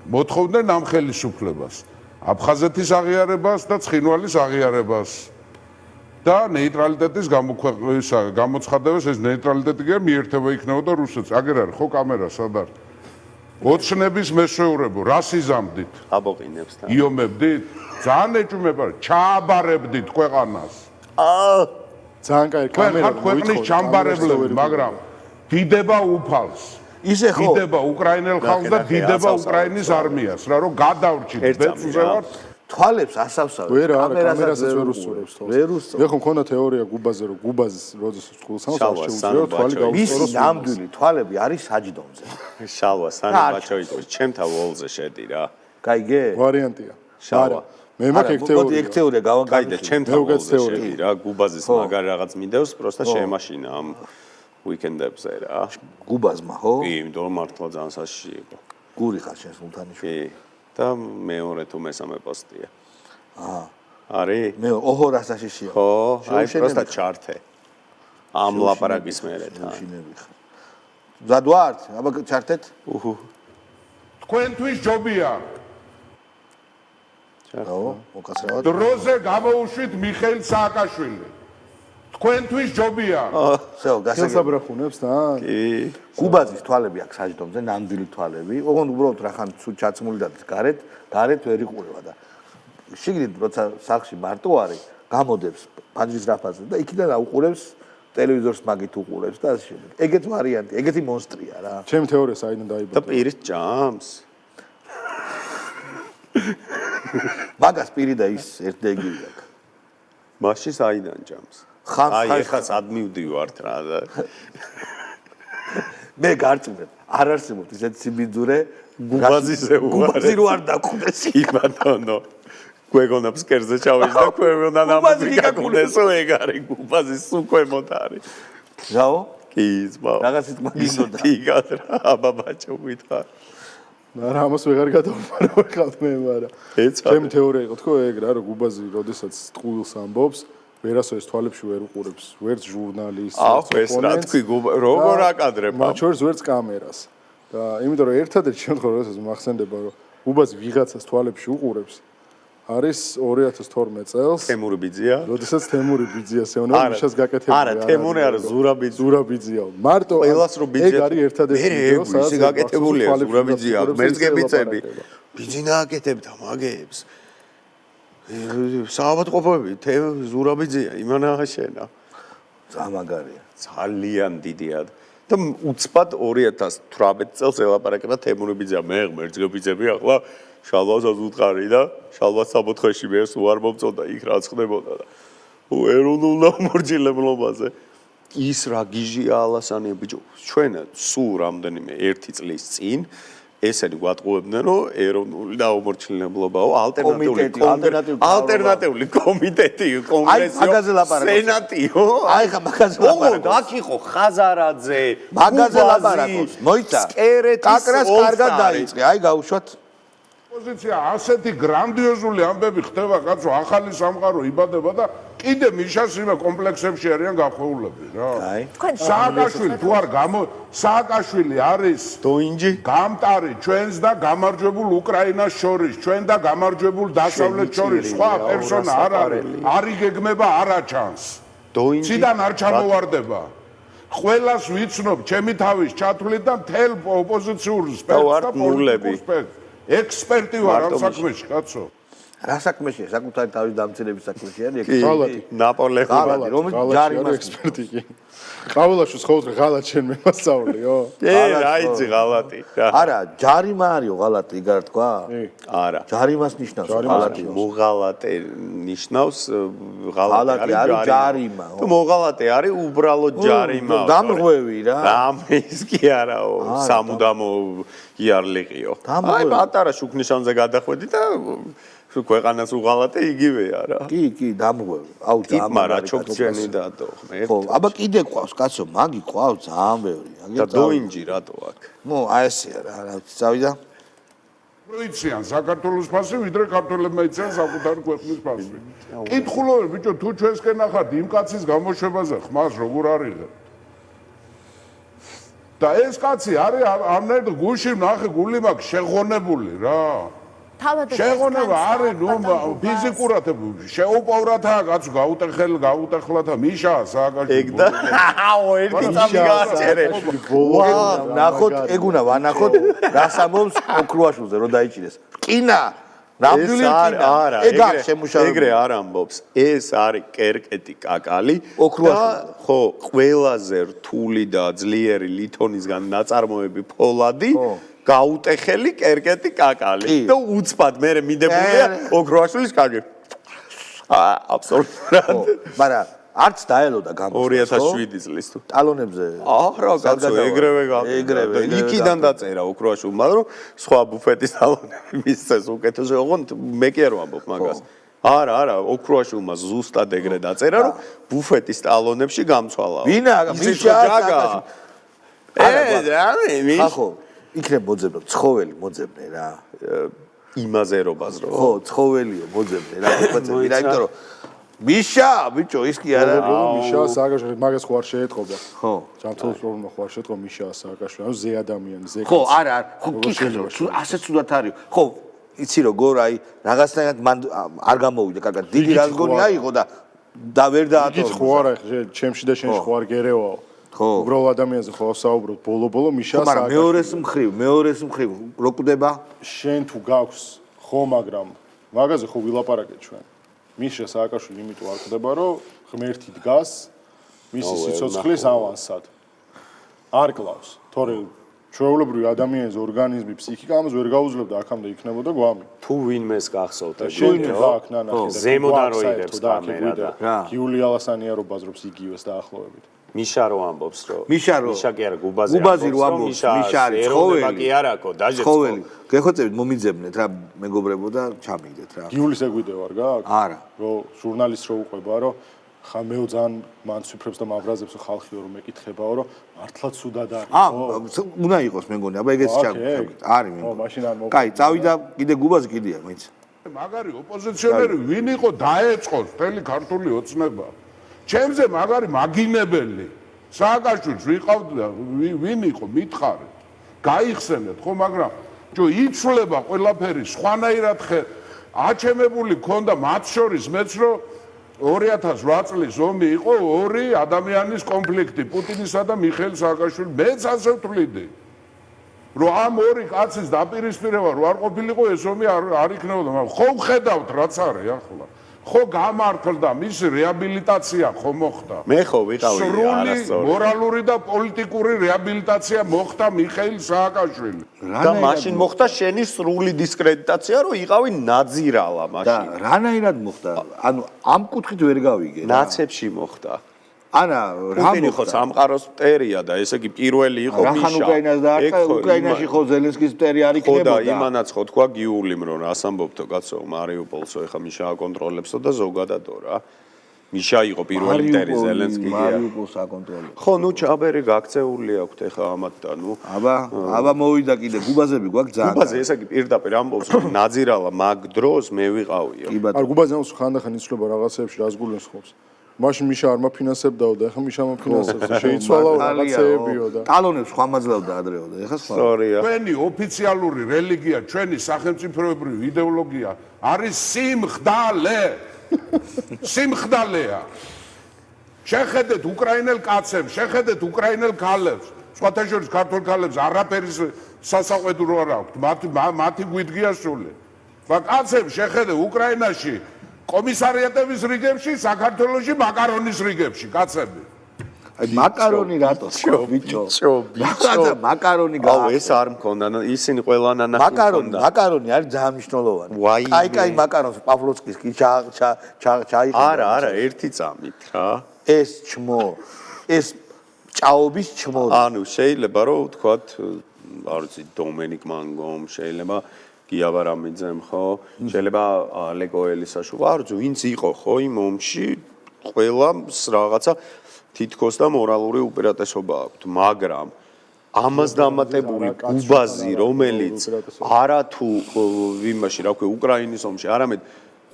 მოთხოვდნენ ამ ხელისუფლებას, აფხაზეთის აღიარებას და ცხინვალის აღიარებას და ნეიტრალიტეტის გამოცხადებას, ეს ნეიტრალიტეტი კი მიერთება იქნებოდა რუსეთს. აგერ არის ხო კამერა სად არის? ოცნების მესვეურებო, რას იზამდით? აბოყინებს და იომებდით? ძალიან ეჭვმება, ჩააბარებდით ქვეყანას. ძალიან კაი კამერა. ქვეყნის ჩამბარებლები, მაგრამ დიდება უფალს. ისე ხო? დიდება უკრაინელ ხალხს და დიდება უკრაინის არმიას, რა რომ გადავრჩით ბეწვზე ვარ. თვალებს ასავსავ. ვერ არა, კამერასაც ვერ უსწორებს თვალს. ვერ უსწორებს. მე ხომ მქონდა თეორია გუბაზე, რომ გუბაზის როდესაც წყულს ამას შეუძლია თვალი მისი გაუსწოროს. ნამდვილი თვალები არის საჯდომზე. შალვა სანაბაჩო იყოს, ჩემთან ვოლზე შედი რა. გაიგე? ვარიანტია. შალვა. მე მაქვს ეგ მოდი თეორია. ეგ თეორია გაიდა გავაგზავნე. ჩემთან მე ვოლზე თეორია. შედი რა, გუბაზის მაგარ რაღაც მინდევს, პროსტა შეემაშინა ამ უიკენდებზე რა. გუბაზმა, ხო? კი, იმიტომ რომ მართლა ძალიან საშიში იყო. გური ხარ შენ სულთანიშვილი. კი. და მეორე თუ მესამე პოსტია. არის? მე ოჰო რასაშიშია. ხო, აი შეუშენები პროსტა ხარ. ჩართე. ამ ლაპარაკის მერე თან. შეუშინები ხარ. მზად ვართ? აბა ჩართეთ? თქვენთვის ჯობია. ხო, უკაცრავად. დროზე გამოუშვით მიხეილ სააკაშვილი. თქვენთვის ჯობია. всё, გასაგებია. ხელსაბრახუნებს თან? კი. გუბაზის თვალები აქვს საჯდომზე, ნამდვილი თვალები. ოღონდ უბრალოდ რახან ცუდ ჩაცმული და გარეთ ვერ იყურება და შიგნით როცა სახლში მარტო არის, გამოდებს ფანჯრის რაფაზე და იქიდან აუყურებს ტელევიზორს მაგით უყურებს და ასე შემდეგ. ეგეთ ვარიანტი, ეგეთი მონსტრია რა. ჩემი თეორია საიდან და დაიბადა? პირის ჭამს. მაგას პირი და ის ერთდეგი აქვს. მასში საიდან ჭამს? აი ეხლა სად მივდივართ რა და მე გარწმუნებ, არ არსებობს ისეთი სიბიძურე გუბაზიზე გუბაზი რო არ დაგხვდეს. კი ბატონო. გვეგონა ფსკერზე ჩავეშ და ქვევენა ნამაზი გაგუნესო ეგ არის გუბაზის უქვემოთ არის. რაო? კი ძმაო. რაღაცით მაგინოდა. ტიგად რა აბაბაჭო გითხარ. არა, ამას ვეღარ გადავმარავ ხალხ მე, მაგრამ ჩემი თეორია იყო თქო ეგ რა, რომ გუბაზი როდესაც ტყუილს ამბობს, ვერასოდეს თვალებში ვერ უყურებს, ვერც ჟურნალისტს, ეს რა თქვი როგორ აკადრებ? მათ შორის ვერც კამერას. და იმიტომ რომ ერთადერთი შემთხვევა, როდესაც მახსენდება, რომ გუბაზი ვიღაცას თვალებში უყურებს, არის 2012 წელს. თემური ბიძია? როდესაც თემური ბიძიას ეუბნება მიშას გაკეთებული. არა, თემური არა, ზურაბიძია. მარტო ყველას რო ბიძია. ეგ არის ერთადერთი ვიდეო, სადაც გაკეთებულია ზურაბიძია, მერცგებიცები. ბიძინა აკეთებდა მაგებს. საავადმყოფოები, ზურაბიძია, იმანა შენა. ზამაგარია. ძალიან დიდია. და უცბად 2018 წელს ელაპარაკება თემური ბიძია, მე მერცგებიცები ახლა შალვას აზუთხარი და შალვას საფოთხეში მე უარ მომწონდა იქ რაც ხდებოდა და ეროვნულ დამორჩილებულობაზე ის რა გიჟია ალასანია ბიჭო ჩვენ სულ რამდენიმე 1 წლის წინ ესენი გვატყუებდნენ, რომ ეროვნული დაუმორჩილებლობაო, ალტერნატიული კომიტეტი, კონგრესიო, სენატიო. აი ხა მაგაზე ოღონდ აქ იყო ხაზარაძე, მაგაზე ლაპარაკობს. მოიცა. კაკრას კარგად დაიწყე. აი გაუშვათ. პოზიცია ასეთი გრანდიოზული ამბები ხდება, კაცო, ახალი სამყარო იბადება და კიდე მიშას იმ კომპლექსებში არიან გახვეულები რა. აი. სააკაშვილი თუ არ სააკაშვილი არის დოინჯი გამტარი ჩვენს და გამარჯვებულ უკრაინას შორის, ჩვენ და გამარჯვებულ დასავლეთს შორის სხვა პერსონა არ არის. არ იგეგმება არა ჩანს. დოინჯი ციდან არ ჩამოვარდება. ყველას ვიცნობ, ჩემი თავის ჩათვლით და მთელ ოპოზიციურ სპექტრს და პოლიტიკურ სპექტრს. ექსპერტი ვარ ამ საქმეში, კაცო. რა საქმეშია? საკუთარი თავის დამცირების საქმეში არის ღალატი. ნაპოლეონი რომელიც ჯარიმას ექსპერტი კი. ყავილაშვილს ხო უთხრა ღალატ შენ მე მასწავლიო? რაიცი ღალატი. არა, ჯარიმა არისო ღალატი, იგარ თქვა? არა. ჯარიმას ნიშნავს ღალატი. მოღალატე ნიშნავს ღალატი არის ჯარიმა. თუ მოღალატე არის უბრალოდ ჯარიმა. დამრღვევი რა. ამის კი არაო, სამუდამო იარლიყიო. აი პატარა შუქნიშანზე გადახვედი და ქვეყანას უღალატე იგივეა რა. კი, დამრღვევი. აუ ტიპმა რა ჩოქჩენი დადო. ხო, აბა კიდე ყავს, კაცო, მაგი ყავს ძალიან ბევრი. და დოინჯი რატო აქ? ნუ აი ესეა რა, წავიდა. პროიციან საქართველოს ფასი, ვიდრე ქართველებმა იციან საკუთარი ქვეყნის ფასი. კითხულობენ, ბიჭო, თუ ჩვენსკენ ახართ იმ კაცის გამოშვებაზე ხმას როგორ არიღებ? და ეს კაცი არის ამნაირ გულში ნახე გული მაქვს შეღონებული რა. შეღონება არის ნუ ფიზიკურად შეუპოვრათა კაც გაუტეხლათა მიშა სააკაშვილი. ეგ და აო ერთი წამი გააწერე. ნახოთ, ეგ უნდა ვანახოთ რას ამბობს ოქრუაშვილზე რომ დაიჭირეს. კინა ნამდვილი კინა. არა, ეგ არ შემუშავებული. ეგრე არ ამბობს. ეს არის კერკეტი კაკალი. ოქრუაშვილი. ხო, ყველაზე რთული და ძლიერი ლითონისგან ნაწარმოები ფოლადი. გაუტეხელი კერკეტი კაკალი და უცბად მე მიდებულია ოქროაშვილის კაკი. აბსოლუტურად. მაგრამ არც დაელოდა გამოსვლა 2007 წლის თუ ტალონებზე. რა კაცო, ეგრევე ეგრევე. იქიდან დაწერა ოქროაშვილმა, რომ სხვა ბუფეტის ტალონები მისცეს უკეთესო, ოღონდ მე კი არ ვამბობ მაგას. არა, ოქროაშვილმა ზუსტად ეგრე დაწერა, რომ ბუფეტის ტალონებში გამცვალა. ვინა, მიშა რა, ხო, იქნებ მოძებნე, ცხოველი მოძებნე რა. იმაზერობას რო. ხო, ცხოველიო მოძებნე რა, მოძებნე რა, იმიტომ რომ მიშა, ბიჭო, ის კი არა. მიშა სააკაშვილი მაგას ხო არ შეეტყობა. ხო. ჯანმრთელობის პრობლემა ხო არ შეეტყობა მიშა სააკაშვილი, ანუ ზე ადამიანი, ზე. ხო, არა, ხო, კითხო, ასე ცუდად არის. ხო, იცი როგორ აი რაღაცნაირად მან არ გამოვიდა კარგად. დიდი რაზგონი აიღო და ვერ დაატორა. იგიც ხო არა, ჩემში და შენში ხო არ გერევაო. ხო. უბრალოდ ადამიანზე ხო ავსაუბროთ ბოლო მიშა სააკაშვილი. მაგრამ მეორეს მხრივ რო კვდება? შენ თუ გაქვს ხო, მაგრამ მაგაზე ხო ვილაპარაკეთ ჩვენ. მიშა სააკაშვილი იმიტომ არ კვდება, რომ ღმერთი დგას მისი სიცოცხლის ავანსად. არ კლავს, თორემ ჩვეულებრივი ადამიანის ორგანიზმი, ფსიქიკა ამას ვერ გაუძლებდა აქამდე იქნებოდა გვამი. თუ ვინმეს გახსოვთ ეგ შენ გაქვს ნანახი და ზემოდან რო იღებს კამერა და გიული ალასანი რო ბაზრობს იგივეს დაახლოებით. მიშა რო ამბობს რომ მიშა კი არა გუბაზი რო ამბობს მიშა არის ცხოველი კი არაკო დაჟე ცხოველი გეხოცებით მომიძებნეთ რა მეგობრებო და ჩამიგდეთ რა გიulis ეგვიდე ვარ გაქვს არა რომ ჟურნალისტს რო უყვება რომ ხა მეო ძალიან მანცვიფრებს და მაბრაზებს ხალხიო რომ მეკითხებაო რომ მართლაც სუდად არის უნდა იყოს მე მგონი აბა ეგეც ჩამიგდეთ არის მე ხო მაშინ არ კაი წავიდა კიდე გუბაზი კიდია მაინც მაგარი ოპოზიციონერი ვინ იყო დაეწყოს მთელი ქართული ოცნება ჩემზე მაგარი მაგინებელი სააკაშვილს ვიყავდა ვინ იყო მითხარით გაიხსენეთ ხო მაგრამ ჯო იცვლება ყველაფერი სხვანაირად აჩემებული ქონდა მათ შორის მეც რომ 2008 წლის ომი იყო ორი ადამიანის კონფლიქტი პუტინისა და მიხეილ სააკაშვილის მეც ასე ვთვლიდი რომ ამ ორი კაცის დაპირისპირება რო არ ყოფილიყო ეს ომი არ იქნებოდა მაგრამ ხო ვხედავთ რაც არის ახლა ხო გამართლდა მისი რეაბილიტაცია ხო მოხდა მე ხო ვიყავი არასწორი მორალური და პოლიტიკური რეაბილიტაცია მოხდა მიხეილ სააკაშვილი და მაშინ მოხდა შენი სრული დისკრედიტაცია რომ იყავი ნაძირალა მაშინ და რანაირად მოხდა ანუ ამ კუთხით ვერ გავიგე ნაცებში მოხდა ანა რა პუტინი ხო სამყაროს მტერია და ესე იგი პირველი იყო მიშა. რახან უკრაინას დაარტყა, უკრაინაში ხო ზელენსკის მტერი არ ხო და იქნებოდა. იმანაც ხო თქვა გიულიმ რომ რას ამბობთო კაცო მარიუპოლსო ეხა მიშა აკონტროლებსო და ზოგადადო რა. მიშა იყო პირველი მტერი ზელენსკია. მარიუპოლს აკონტროლებდა. ხო, ნუ ჩაბერი გაქცეული აქვთ ეხა ამათ და ნუ აბა მოვიდა კიდე გუბაზები გვაქვს ძალიან. გუბაზე ესე იგი პირდაპირ ამბობს რომ ნაძირალა მაგ დროს მე ვიყავიო. კი ბატონო. არ გუბაზე ამს ხანდახან იცვლება რაღაცეებში რას გულენს ხობს. მაშინ მიშა არ მაფინანსებდაო და ეხლა მიშა მაფინანსებს. შეიცვალაო რაღაცეებიო და ტალონებს სხვა მაძლევდა ადრეოდა, ეხლა სხვა. სწორია. ჩვენი ოფიციალური რელიგია, ჩვენი სახელმწიფოებრივი იდეოლოგია არის სიმხდალე. სიმხდალეა. შეხედეთ უკრაინელ კაცებს, შეხედეთ უკრაინელ ქალებს. სხვათა შორის ქართულ ქალებს არაფერი სასაყვედურო არ აქვთ. მათი გვიდგია სული. და კაცებს შეხედე უკრაინაში კომისარიატების რიგებში, საქართველოში მაკარონის რიგებში, კაცები. აი მაკარონი რატო თქვა ბიჭო? ბიჭო. მაკარონი აუ ეს არ მქონდა, ისინი ყველა ნანახი მქონდა. მაკარონი არის ძალიან მნიშვნელოვანი. ვაიმე. კაი მაკარონს პავლოვსკის კი ჩაიხდა. არა, ერთი წამით რა. ეს ჩმო, ეს ჭაობის ჩმო. ანუ შეიძლება რომ ვთქვათ, არ ვიცი, დომენიკ მანგომ, შეიძლება გიავარამიძემ ხო, შეიძლება ალეკო ელისაშვილ, არ ვიცი, ვინც იყო ხო იმ ომში, ყველას რაღაცა თითქოს და მორალური უპირატესობა აქვთ, მაგრამ ამას დამატებული გუბაზი, რომელიც არა თუ იმაში, რა ქვია, უკრაინის ომში, არამედ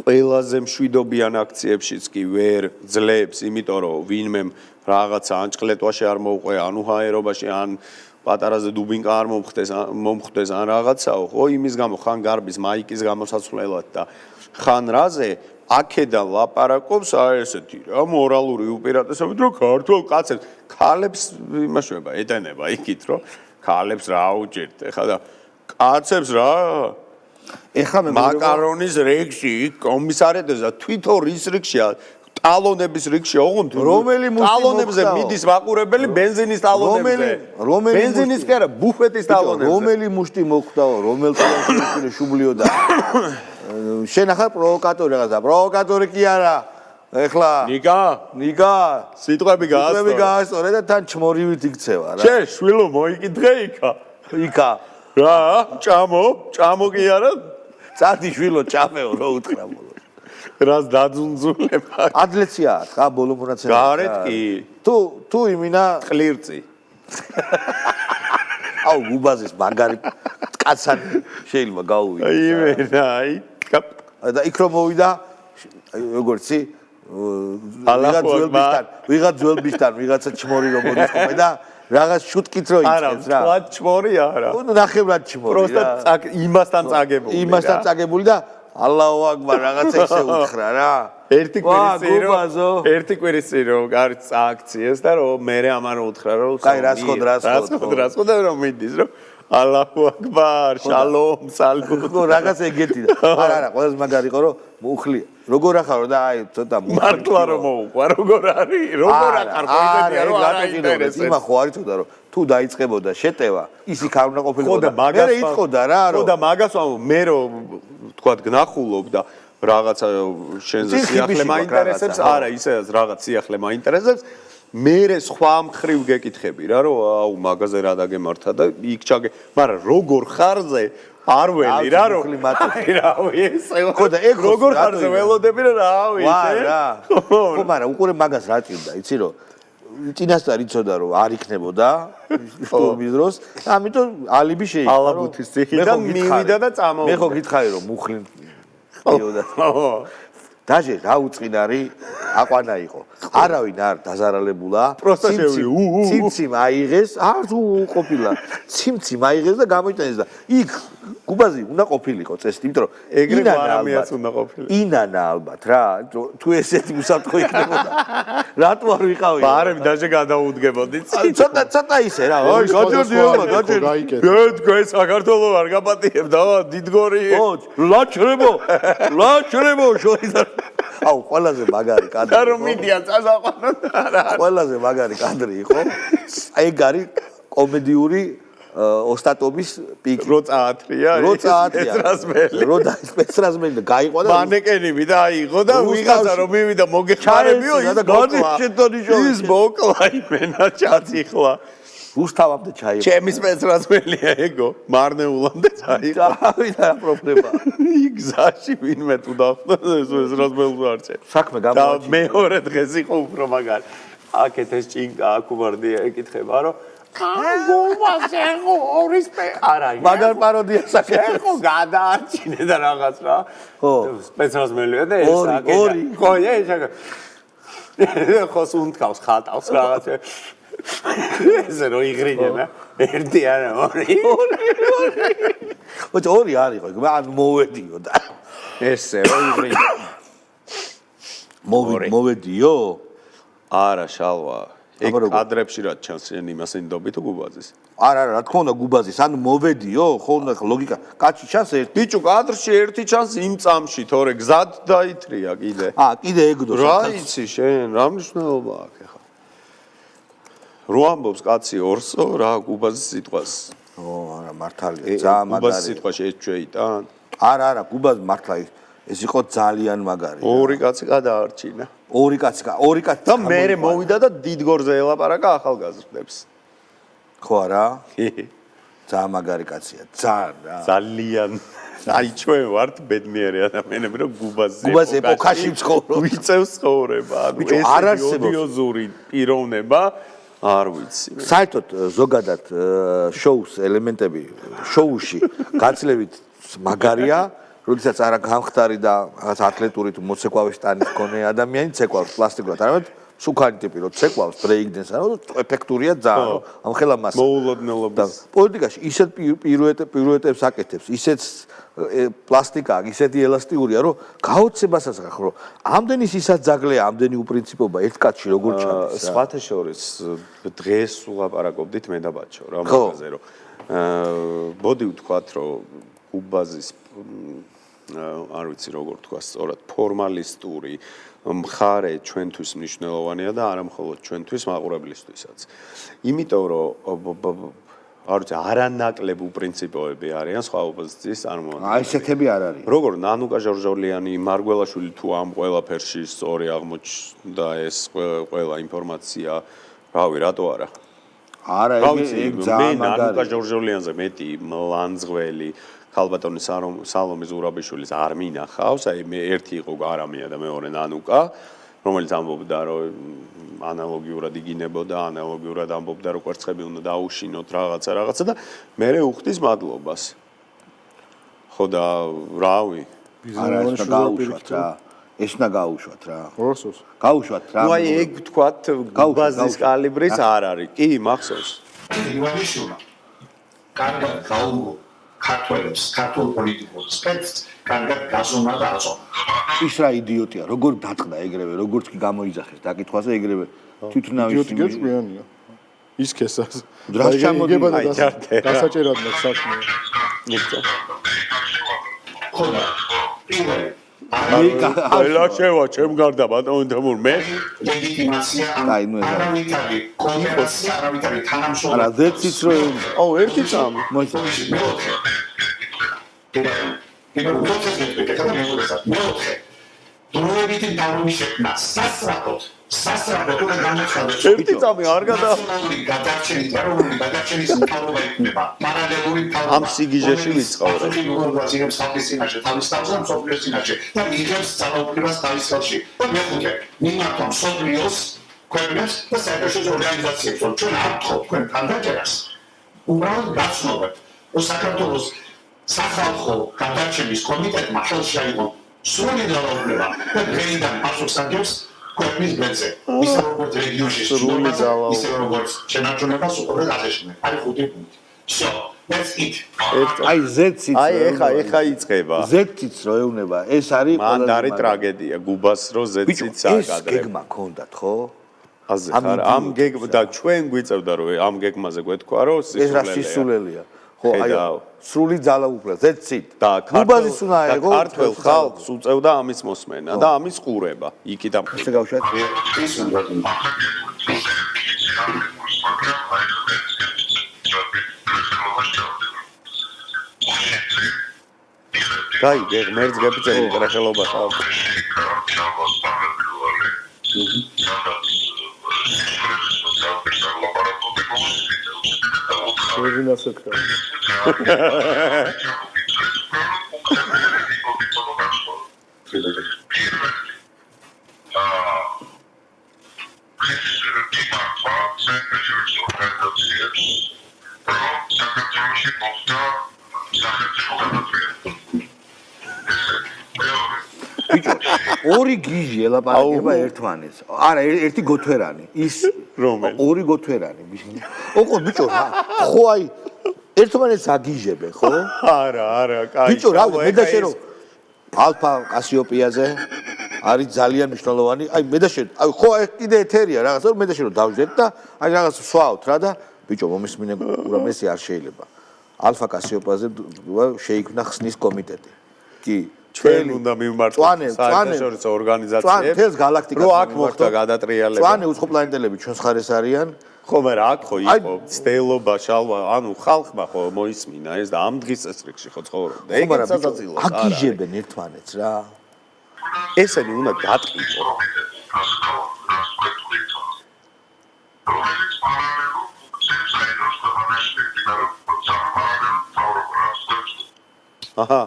ყველაზე მშვიდობიან აქციებშიც კი ვერ ძლებს, იმიტომ რომ ვინმე რაღაცა ან ჭყლეტვაში არ მოუყვე, ან უჰაერობაში, ან პატარაზე დუბინკა არ მომხდეს ან რაღაცაო, ხო, იმის გამო ხან გარბის მაიკის გამოსაცვლელად და ხან რაზე აქედან ლაპარაკობს აი ესეთი რა მორალური უპირატესობით რომ ქართულ კაცებს ქალებს იმაშובה ეტენება იქით რომ ქალებს რა უჭერთ ეხლა და კაცებს რა ეხლა მე მაკარონის რიგში კომისარიატებს და თვითონ რის რიგშია ტალონების რიგში ოღონდ რომელი მუშტი ტალონებზე მოხდაო? მიდის მაყურებელი ბენზინის ტალონებზე რომელი ბენზინის კი არა ბუფეტის ტალონებზე რომელი მუშტი მოხდაო რომელ ტალონში შუბლიო და შენ ახლა პროვოკატორი რაღაცა პროვოკატორი კი არა ეხლა ნიკა სიტყვები გაასწორე და თან ჩმორივით იქცევა რა შენ შვილო მოიკითხე იქა რა ჭამო კი არა წადი შვილო ჭამეო რო უთხრა ბოლოს რას დაძუნძულება ადლეცია ხა ბოლო მონაცემები გარეთ კი თუ იმინა ყლირწი აუ გუბაზის მაგარი კაცანი შეიძლება გაუვიდა იმენა და იქ რომ მოვიდა როგორცი ვიღაც ძველბისთან ვიღაცა ჩმორი რომ მოდის ხოლმე და რაღაც შუტკით რო იწეს რა არა ჩმორი არა ნუ ნახევრად ჩმორი პროსტა იმასთან წაგებული და ალლაჰუ აკბარ რაღაცა ისე უთხრა რა ერთი კვირის წინ რომ გარეთ წააქციეს და რომ მე ამან უთხრა რომ კაი რას ხოდ რომ მიდის რომ ალლაჰუ აკბარ შალომ სალმ ხო რაღაც ეგეთი და არა ყველაზე მაგარი იყო რომ მოუხლია როგორ ახარო და აი ცოტა მართლა რომ მოუყვა როგორ არის როგორ ახარ ყოიდები რომ არ აინტერესებს იმა ხო არის ცოტა რომ თუ დაიწყებოდა შეტევა ისი არ უნდა ყოფილიყო და მე იწყოდა რა რომ ხო და მაგას მე რომ თქვათ გნახულობ და რაღაცა შენზე სიახლე მაინტერესებს არა ისედაც რაღაც სიახლე მაინტერესებს მე სხვა მხრივ გეკითხები რა რომ აუ მაგაზე რა დაგემართა და იქ ჩაგე მაგრამ როგორ ხარზე არ ველი რა რომ რავი ესე ხო და ეგ როგორ ხარზე ველოდები რა რავი რა ხო მაგრამ უყურე მაგას რა ჭირდა იცი რომ წინასწარ იცოდა რომ არ იქნებოდა შტორმის დროს ამიტომ ალიბი შეიქმნა ალაბუთის ციხიდან მივიდა და წამოვიდა მე ხო გითხარი რომ მუხლი მიდიოდა დაჟე რა უწყინარი აყვანა იყო არავინ არ დაზარალებულა ციმციმ აიღეს არ თუ ყოფილა ციმციმ აიღეს და გამოიტანეს და იქ გუბაზი უნდა ყოფილიყო წესი იმიტომ რომ ეგრე არამეაც უნდა ყოფილიყო ინანა ალბათ რა თუ ესეთი უსაფრთხო იქნებოდა რატო არ ვიყავი ბარემ დაჟე გადაუდგებოდი ცოტა ისე რა აი გაჭირდი თქვენ საქართველოს არ გაპატიებდა დიდგორი ლაჩრებო შორიდან აუ ყველაზე მაგარი კადრი და რომ მიდიან წასაყვანო ყველაზე მაგარი კადრი იყო ეგ არის კომედიური ოსტატობის პიკი. როცა ათრია, როცა სპეცრაზმელი და გაიყვა და მანეკენები დაიღო და ვიღაცა რომ მივიდა მოგეხმარებიო ის მოკლა იმენა ჩაციხლა. რუსთავამდე ჩაიყვა. ჩემი სპეცრაზმელია ეგო, მარნეულამდე დაიყვა. დავიდა პრობლემა. გზაში ვინმე თუ დახვდა სპეცრაზმელს არჩე. საქმე და გამოაჩინა. მეორე დღეს იყო უფრო მაგარი. აკეთ ეს ჭინკა აკუბარდია ეკითხება რომ გულმაზე ორი არა მაგარ პაროდია საკეთე. ხო გადაარჩინე და რაღაც რა. ხო. სპეცრაზმელია და ეს ორი. ხო ეს ხო სუნთქავს ხატავს რაღაც. ეს რო იღრინება ერთი არა ორი. ორი არისო, ან მოვედიო და ესე რო იღრინება. მოვედიო? არა შალვა. ეგ კადრებში რა ჩანს შენ იმას ინდობი თუ გუბაზის? არა, რა თქმა უნდა გუბაზის, ანუ მოვედიო, ხო უნდა ლოგიკა. კაცი ჩანს ერთი. ბიჭო, კადრში ერთი ჩანს იმ წამში, თორე გზად დაითრია კიდე. კიდე ეგდო. რა იცი შენ, რა მნიშვნელობა აქვს ახლა? რო ამბობს კაცი ორსო, რა გუბაზის სიტყვას? არა, მართალია, ძალიან მაგარი. გუბაზის სიტყვაში ეს ჩვეიტან? არა, გუბაზი მართლა ეს იყო ძალიან მაგარი. ორი კაცი გადაარჩინა. ორი კაცი და მე მოვიდა და დიდგორზე ელაპარაკა ახალგაზრდებს. ხო არა? ძალიან მაგარი კაცია, ძალიან რა. ძალიან. აი ჩვენ ვართ ბედნიერი ადამიანები, რომ გუბაზის ეპოქაში ვცხოვრობ. ვიწევს ცხოვრება. ანუ ეს ოდიოზური პიროვნება არ ვიცი. საერთოდ ზოგადად შოუს ელემენტები შოუში გაცლებით მაგარია. როდესაც არა გამხდარი და რაღაც ათლეტური თუ მოცეკვავის ტანის მქონე ადამიანი ცეკვავს პლასტიკურად, არამედ სუქანი ტიპი რო ცეკვავს ბრეიკდენს, ანუ ეფექტურია ძალიან, ამ ხელა მას. მოულოდნელობას. პოლიტიკაში ისეთ პირუეტებს აკეთებს, ისეთ პლასტიკა, ისეთი ელასტიურია, რომ გაოცებასაც გახრო. ამდენი სისაძაგლეა, ამდენი უპრინციპობა ერთ კაცში როგორ ჩანს. სხვათა შორის დღეს ვლაპარაკობდით მე და ბაჩო რა მაგაზე რომ ბოდი ვთქვათ რომ გუბაზის არ ვიცი როგორ თქვა სწორად ფორმალისტური მხარე ჩვენთვის მნიშვნელოვანია და არა მხოლოდ ჩვენთვის მაყურებლისთვისაც. იმიტომ რომ არ ვიცი არანაკლებ უპრინციპოები არიან სხვა ოპოზიციის წარმომადგენლები. აი ესეთები არ არის. როგორ ნანუკა ჟორჟოლიანი, მარგველაშვილი თუ ამ ყველაფერში სწორი აღმოჩნდა ეს ყველა ინფორმაცია, რავი, რატო არა? არა, ეგ ძალიან მაგარია. მე ნანუკა ჟორჟოლიანზე მეტი მლანძღველი ქალბატონი სალომე ზურაბიშვილის არ მინახავს, აი მე ერთი იყო გარამია და მეორე ნანუკა, რომელიც ამბობდა რომ ანალოგიურად იგინებოდა, ანალოგიურად ამბობდა რომ კვერცხები უნდა დაუშინოთ რაღაცა და მე უხდის მადლობას. ხო და რავი, არა ეს გაუშვათ რა. ეს უნდა გაუშვათ რა. როსოს? გაუშვათ რა. ნუ აი ეგ თქვათ გუბაზის კალიბრის არ არის. კი, მახსოვს. ივანიშვილმა კარგად გაუგო ქართველებს, ქართულ პოლიტიკურ სპექტრს კარგად გაზონა და აწონა. ის რა იდიოტია, როგორ დატყდა ეგრევე, როგორც კი გამოიძახეს დაკითხვაზე ეგრევე თვითნავის იდიოტია ჭკვიანია. ის ქესას. რას ჩამოდგება დასაჭერად მაქვს საქმე. ხოდა პირველი ყველა შევა ჩემ გარდა ბატონო თემურ მე ლეგიტიმაცია აი ნუ ეს არავითარი კომუნიკაცია არავითარი თანამშრომლობა არა ზეციც რომ აუ ერთი წამი დროებითი დამუშევრება სასწრაფოდ უნდა გამოცხადდეს ერთი წამი არ გადარჩენის მთავრობა იქნება პარალელური ამ სიგიჟეში ვიცხოვრობ ვაზირებს ხალხის წინაშე თავის თავზე მსოფლიოს წინაშე და იღებს ძალაუფლებას თავის ხელში მეხუთე მიმართა მსოფლიოს ქვეყნებს და საერთაშორისო ორგანიზაციებს რომ ჩვენ არ ვთხოვთ თქვენ თანდაჭერას უბრალოდ გაცნობთ რომ საქართველოს სახალხო გადარჩენის კომიტეტმა ხელში აიღო სრული ძალაუფლება და დღეიდან პასუხს აგებს ქვეყნის გზაზე. ისე როგორც რეგიონში სრული ძალაუფლება, ისე როგორც შენარჩუნებას უყურებს აღეშინე. არის 5 პუნქტი. So, that's it. აი ზეციც აი ეხა იწყება. ზეციც რო ეუნება, ეს არის მან არის ტრაგედია, გუბას რო ზეციც აკადრებს. აკადრებს. ეს გეგმა ქონდათ, ხო? აზე ხარ, ამ გეგმა და ჩვენ გვიწევდა რომ ამ გეგმაზე გვეთქვა რომ ეს რა სისულელია. ხო, აი სრული ძალაუფლება, ზეცით. და გუბაზის უნდა ეგო ქართველ ხალხს უწევდა ამის მოსმენა და ამის ყურება. იქიდან ესე გავშვათ. ის უნდა გაი ღმერთს გეფიცელი კრახელობა ხარ შევინასეთ ხარ ბიჭო, ორი გიჟი ელაპარაკება ერთმანეთს. არა, ერთი გოთვერანი. ის რომელი? ორი გოთვერანი. ოღო ბიჭო, ხო აი ერთმანეთს აგიჟებენ, ხო? არა, კაი. ბიჭო, რა მე და შენ რომ ალფა კასიოპიაზე არის ძალიან მნიშვნელოვანი. აი მე და შენ, აი ხო კიდე ეთერია რაღაცა, რომ მე და შენ რომ დავждეთ და აი რაღაც სვავთ რა და ბიჭო, მომისმინე უბრალოდ ეს არ შეიძლება. ალფა კასიოპიაზე შეიქმნა ხსნის კომიტეტი. კი ჩვენ უნდა მივმართოთ საერთაშორისო ორგანიზაციებს. თელს გალაქტიკას რო აქ მოხდა გადატრიალება. წვანე უცხოპლანეტელები ჩვენს ხარეს არიან. ხო, მაგრამ აქ ხო იყო ცდელობა, შალვა, ანუ ხალხმა ხო მოისმინა ეს და ამ დღის წესრიგში ხო ცხოვრობდა. ეგეც სასაცილო. აგიჟებენ ერთმანეთს რა. ესენი უნდა დატყიდო. აჰა.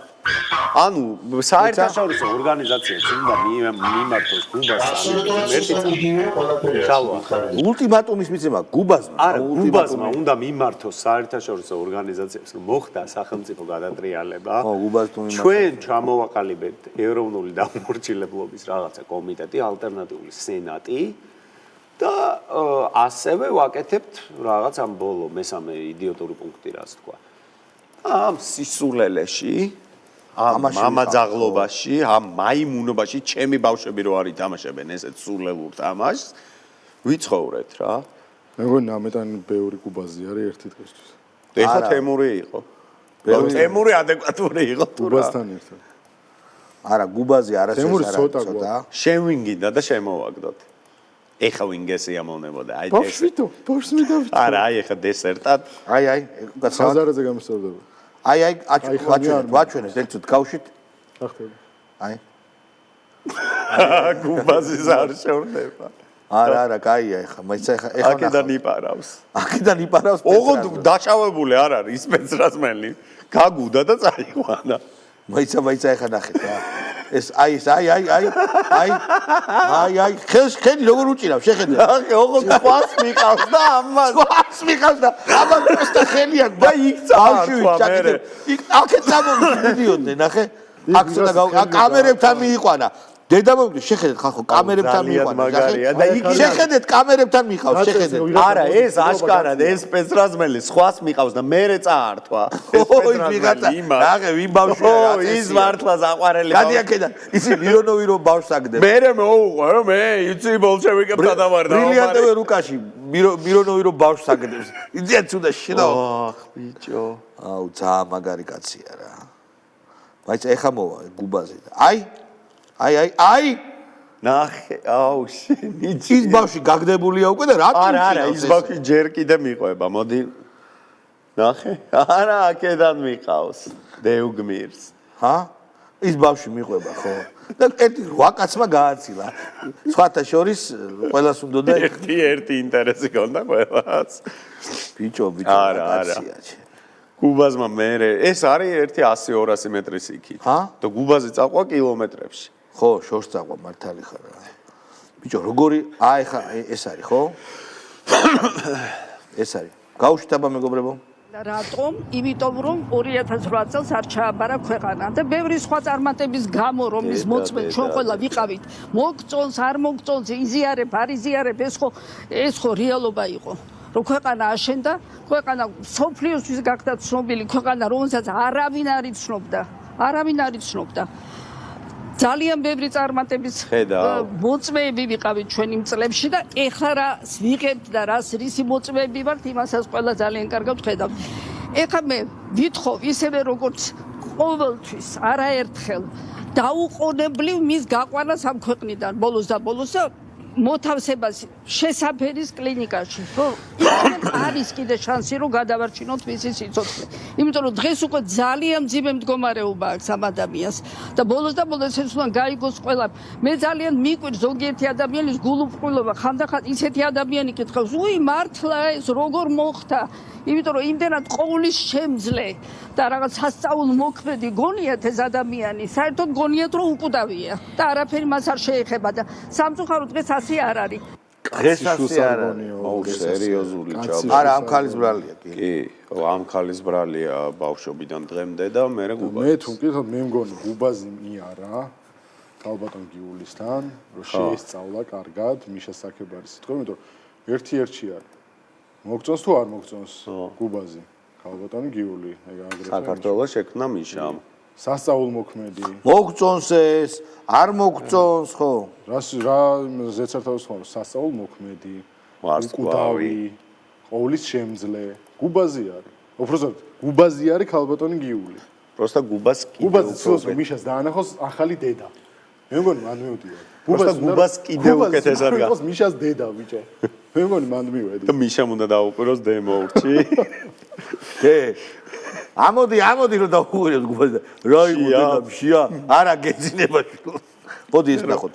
ანუ საერთაშორისო ორგანიზაციებს უნდა მიმართოს გუბასთან. ულტიმატუმის მიცემა გუბაზმა. არა, გუბაზმა უნდა მიმართოს საერთაშორისო ორგანიზაციებს, რომ მოხდა სახელმწიფო გადატრიალება. ხო, გუბაზს თუ მიმართოს. ჩვენ ჩამოვაყალიბეთ ეროვნული დამორჩილებლობის რაღაცა კომიტეტი, ალტერნატიული სენატი და ასევე ვაკეთებთ რაღაც ამ ბოლო მესამე იდიოტური პუნქტი რაც თქვა. ამ სისულელეში ამ მამაძაღლობაში, ამ მაიმუნობაში ჩემი ბავშვები რო არის თამაშებენ ესეთ სულელურ თამაშს, ვიცხოვრეთ რა. მეგონი ამეტანი ბევრი გუბაზი არის ერთი დღისთვის. ეხა თემური იყო. თემური ადეკვატური იყო თუ რა. გუბაზთან ერთად. არა, გუბაზი არასდროს თემური არ ცოტა არის ცოტა. შენ ვინ გინდა და შემოვაგდოთ. ეხა ვინ გესიამოვნებოდა? აი ბავშვიტო, ბავშვს მიდავით. არა, აი ეხა დესერტად. აი, ბაზარზე გამოსწორდება. აი, ვაჩვენეთ ერთად გავშით. ახტები. აი. გუბაზის არ შევრდება. არა, კაია ეხა, მაიცა ეხა აქედან იპარავს. აქედან იპარავს. ოღონდ დაშავებული არ არის სპეცრაზმელი. გაგუდა და წაიყვანა. მაიცა ეხა ნახეთ რა. ეს აი, ხელი როგორ უჭირავ, შეხედე. ახე, ოღონდ ყვას მიყავს და ამას. ყვას მიყავს და ამას პროსტა ხელი აქვს და იქ წაართვა მერე. აქეთ გამოდიოდნენ, ნახე. აქ ცოტა კამერებთან მიიყვანა. დედა მომდი შეხედეთ ხალხო კამერებთან მიყავდა და იგი შეხედეთ კამერებთან მიყავს შეხედეთ არა ეს აშკარად ეს სპეცრაზმელი სხვას მიყავს და მერე წაართვა ой ვიღაცა ნახე ვინ ბავშვია რა ის მართლა საყვარელი გადი აქედან ისი მირონოვი რომ ბავშვს აგდებ მერე მოუყვა მე იცი ბოლშევიკებთან დავარდა ბრილიანტოვე რუკაში მირონოვი რომ ბავშვს აგდებს იცით უნდა შედაო ახ ბიჭო აუ ძა მაგარი კაცია რა მაინც ეხა მოვა გუბაზე აი ნახე აუ შენი ის ბავშვი გაგდებულია უკვე და რატომ არა ის ბავშვი ჯერ კიდე მიყვება მოდი ნახე არა აქედან მიყავს დეუგმირს ჰა ის ბავშვი მიყვება ხო და ერთი 8 კაცმა გააცილა სხვათა შორის ყველას უნდოდა ერთი ინტერესი გონდა ყველას ბიჭო არა გუბაზმა მერე ეს არის ერთი 100-200 მეტრის იქით და გუბაზე წაყვა კილომეტრებში ხო შორს წაყვა მართალი ხარ რა ბიჭო როგორი აი ხა ეს არის ხო ეს არის გავუშვით აბა მეგობრებო რატომ? იმიტომ რომ 2008 წელს არ ჩააბარა ქვეყანა და ბევრი სხვა წარმატების გამო რომ ის მოწმე ჩვენ ყველა ვიყავით მოგწონს არ მოგწონს იზიარებ არ იზიარებ ეს ხო რეალობა იყო რომ ქვეყანა აშენდა ქვეყანა სოფლიოსთვის გახდა ცნობილი ქვეყანა რომელსაც არავინ არ იცნობდა ძალიან ბევრი წარმატების მოწმეები ვიყავით ჩვენ იმ წლებში და ეხლა რა ვიღებთ და რისი მოწმეები ვართ იმასაც ყველა ძალიან კარგად ხედავთ. ეხლა მე ვითხოვ ისევე როგორც ყოველთვის არაერთხელ დაუყოვნებლივ მის გაყვანას ამ ქვეყნიდან ბოლოს მოთავსებას შესაფერის კლინიკაში, რომ არის კიდე შანსი რომ გადავარჩინოთ მისი სიცოცხლე. იმიტომ რომ დღეს უკვე ძალიან მძიმე მდგომარეობა აქვს ამ ადამიანს და ბოლოს ეს უნდა გაიგოს ყველა. მე ძალიან მიკვირს ზოგიერთი ადამიანის გულუბრყვილობა, ხანდახან ისეთი ადამიანი კითხავს, უი მართლა ეს როგორ მოხდა? იმიტომ რომ იმდენად ყოვლის შემძლე და რაღაც სასწაულ მოქმედი გონიათ ეს ადამიანი, საერთოდ გონიათ რომ უკვდავია და არაფერი მას არ შეეხება და სამწუხაროდ დღეს ასე არ არის. დღეს ასე არ არის. აუ სერიოზული ჭაბა. არა, ამ ქალის ბრალია კი. კი, ამ ქალის ბრალია ბავშვობიდან დღემდე და მე გუბაზი. მე თუ მკითხავ, მე მგონი გუბაზი მიარა ქალბატონ გიულისთან, რომ შეესწავლა კარგად მიშა საკებარის სიტყვა, იმიტომ რომ ერთ-ერთი არის. მოგწონს თუ არ მოგწონს გუბაზი? ქალბატონი გიული, ეგ აგრეთვე. საქართველოს შექმნა მიშამ. სასწაულმოქმედი. მოგწონს ეს, არ მოგწონს, ხო? რა ზეცერთავს ხოლმე სასწაულმოქმედი, ვარსკვლავი, ყოვლის შემძლე. გუბაზი არის. უბრალოდ გუბაზი არის ქალბატონი გიული. პროსტა გუბას კიდე გუბაზი ცდილობს რომ მიშას დაანახოს ახალი დედა. მე მგონი მან მივდივარ. პროსტა გუბას კიდე უკეთესად გა. გუბაზი მიშას დედა ბიჭო. მე მგონი მან მივედი. და მიშამ უნდა დაუყუროს დემოურჩი. დე ამოდი რომ დავუყუროთ გუბაზი. რა იყო დედა მშია? არა გეძინება. მოდი ეს ნახოთ.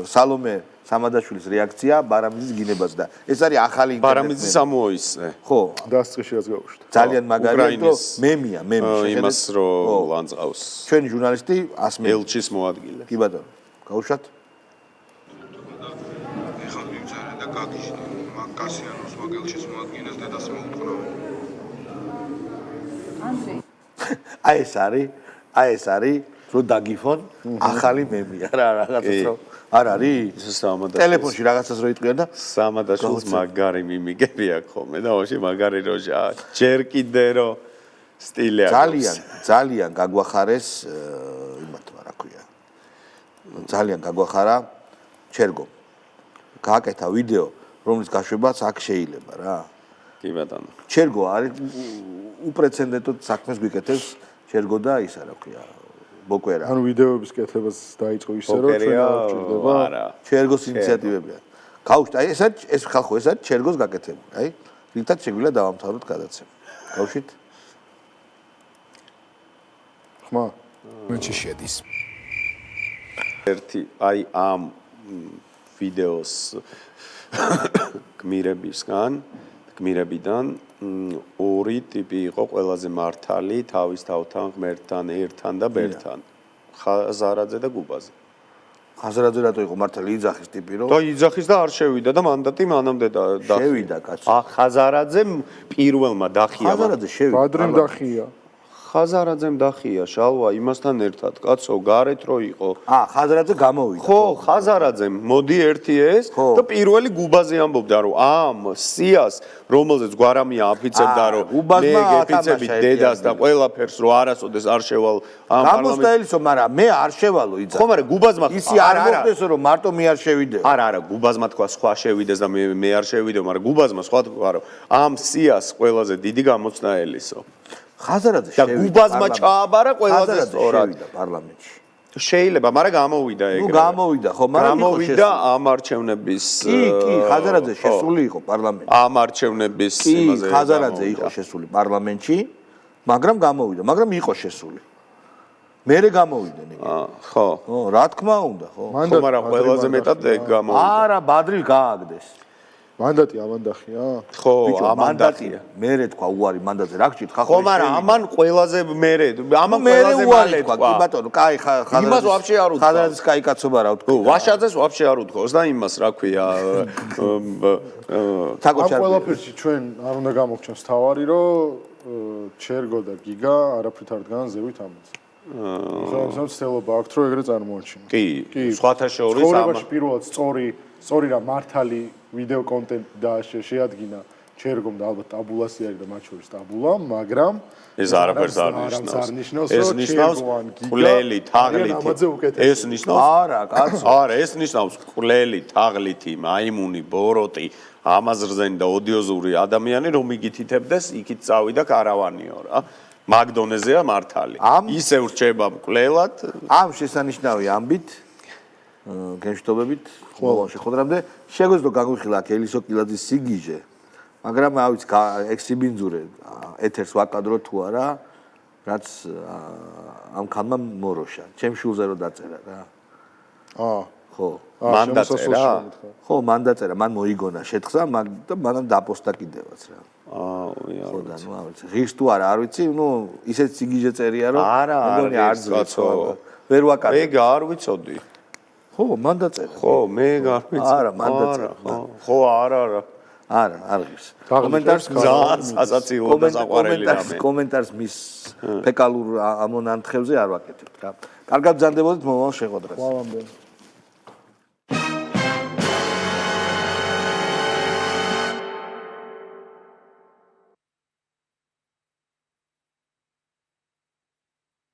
სალომე სამადაშვილის რეაქცია ბარამიძის გინებას და ეს არის ახალი ინტერნეტი. ბარამიძის ამოისე. ხო, დასწრში რაც გავუშვით. ძალიან მაგარია, რომ მემია, იმას რომ ლანძღავს. ჩვენი ჟურნალისტი ასმე ელჩის მოადგილე. კი ბატონო, გავუშვათ. ეხლა მივწერე და გაგიჟდი. მაგ კასიანოს მაგელჩის მოადგილეს დედას მოუთხრავენ. აი ეს არის რო დაგიფონ ახალი მემია რა რაღაცას რო არ არის ტელეფონში რაღაცას რო იტყვიან და სამადაშვილს მაგარი მიმიგები აქვს ხოლმე და ვაში მაგარი როჟა ჯერ კიდე რო სტილი აქვს ძალიან გაგვახარეს იმათმა რა ქვია ძალიან გაგვახარა ჩერგო გააკეთა ვიდეო რომლის გაშვებაც აქ შეიძლება რა კი ბატონო ჩერგო არის უპრეცედენტოდ საქმეს გვიკეთებს ჩერგო და ისა რა ქვია ბოკვერა. ანუ ვიდეოების კეთებას დაიწყო ისე რომ ჩვენ ავჭირდება. არა. ჩერგოს ინიციატივებია. გავუშვით, აი ეს ხალხო ეს არის ჩერგოს გაკეთებული. აი, რითაც შეგვიძლია დავამთავროთ გადაცემა. გავუშვით? ხმა. მეჩი შედის. ერთი აი ამ ვიდეოს გმირებიდან ორი ტიპი იყო ყველაზე მართალი თავის თავთან ღმერთთან ერთან და ბერთან ხაზარაძე და გუბაზი ხაზარაძე რატო იყო მართალი იძახის ტიპი რომ და იძახის და არ შევიდა და მანდატი მანამდე და შევიდა კაცო ხაზარაძე პირველმა დახია ხაზარაძე შევიდა ბადრიმ დახია ხაზარაძემ დახია შალვა იმასთან ერთად კაცო გარეთ რო იყო ხაზარაძე გამოვიდა ხო ხაზარაძემ მოდი ერთი ეს და პირველი გუბაზე ამბობდა რომ ამ სიას რომელზეც გვარამია აფიცებდა რომ მე გეფიცები დედას და ყველაფერს რომ არასოდეს არ შევალ ამ გამოსტაილისო მაგრამ მე არ შევალო იძახი ხო მაგრამ გუბაზმა ისი არ მოხდესო რომ მარტო მე არ შევიდე არა გუბაზმა თქვა სხვა შევიდეს და მე არ შევიდე მაგრამ გუბაზმა სხვა თქვა რომ ამ სიას ყველაზე დიდი გამოცდა ელისო ხაზარაძე შევიდა და გუბაზმა ჩააბარა ყველაზე სწორად შევიდა პარლამენტში შეიძლება მაგრამ გამოვიდა ეგრე ნუ გამოვიდა ხო მაგრამ გამოვიდა ამ არჩევნების კი ხაზარაძე შესული იყო პარლამენტში ამ არჩევნების იმაზე ხაზარაძე იყო შესული პარლამენტში მაგრამ გამოვიდა მაგრამ იყო შესული მერე გამოვიდნენ ეგ ხო რა თქმა უნდა ხო მაგრამ ყველაზე მეტად ეგ გამოვიდა არა ბადრი გააგდეს მანდატი ამანდახია? ხო, ამანდატია. მერე თქვა უარი მანდატზე რა გჭირთ ხახო? ხო, მაგრამ ამან ყველაზე მერე, ამან ყველაზე მალე თქვა. კი ბატონო, კაი ხაზარაძე. იმას ვაფშე არ უთქვა. ხაზარაძის კაი კაცობა რა უთქვა. ვაშაძეს ვაფშე არ უთქავს და იმას რა ქვია. ამ ყველაფერში ჩვენ არ უნდა გამოგჩენს თავარი, რომ ჩერგო და გიგა არაფრით არ დგანან ზევით ამაზე. ხო, ცდილობა აქვს რომ ეგრე წარმოაჩინო. კი, სხვათა შორის ცხოვრებაში პირველად სწორი რა მართალი ვიდეო კონტენტი და შეადგინა ჩერგომ და ალბათ ტაბულასი არის და მათ შორის ტაბულა, მაგრამ ეს არაფერს არ ნიშნავს. ეს ნიშნავს ყლელი, თაღლითი. ეს ნიშნავს არა, კაცო. არა, ეს ნიშნავს ყლელი, თაღლითი, მაიმუნი, ბოროტი, ამაზრზენი და ოდიოზური ადამიანი რომ იგითითებდეს, იქით წავიდა კარავანიო რა. მაგდონეზეა მართალი. ისევ რჩება მკვლელად. ამ შესანიშნავი ამბით გემშვიდობებით მოვალში ხოდრამდე შეგვეძლო გაგვიხილა აქ ელისო კილაძის სიგიჟე მაგრამ რა ვიცი ექსიბინძურე ეთერს ვაკადრო თუ არა რაც ამ ხანმა მოროშა ჩემ შულზე რო დაწერა რა ხო მან დაწერა ხო მან დაწერა მან მოიგონა შეთხზა და მანამ დაპოსტა კიდევაც რა ხო და ნუ არ ვიცი ღირს თუ არა არ ვიცი ნუ ისეთ სიგიჟე წერია რომ მეგონი არ ძვიცო ვერ ვაკადებ მე არ ვიცოდი ხო მან დაწერა ხო მე არ ვიცი არა მან დაწერა ხო არა არ ღირს კომენტარს ძალიან სასაცილო და საყვარელი რამე კომენტარს მის ფეკალურ ამონანთხებზე არ ვაკეთებ რა კარგად ბრძანდებოდით მომავალ შეხვედრას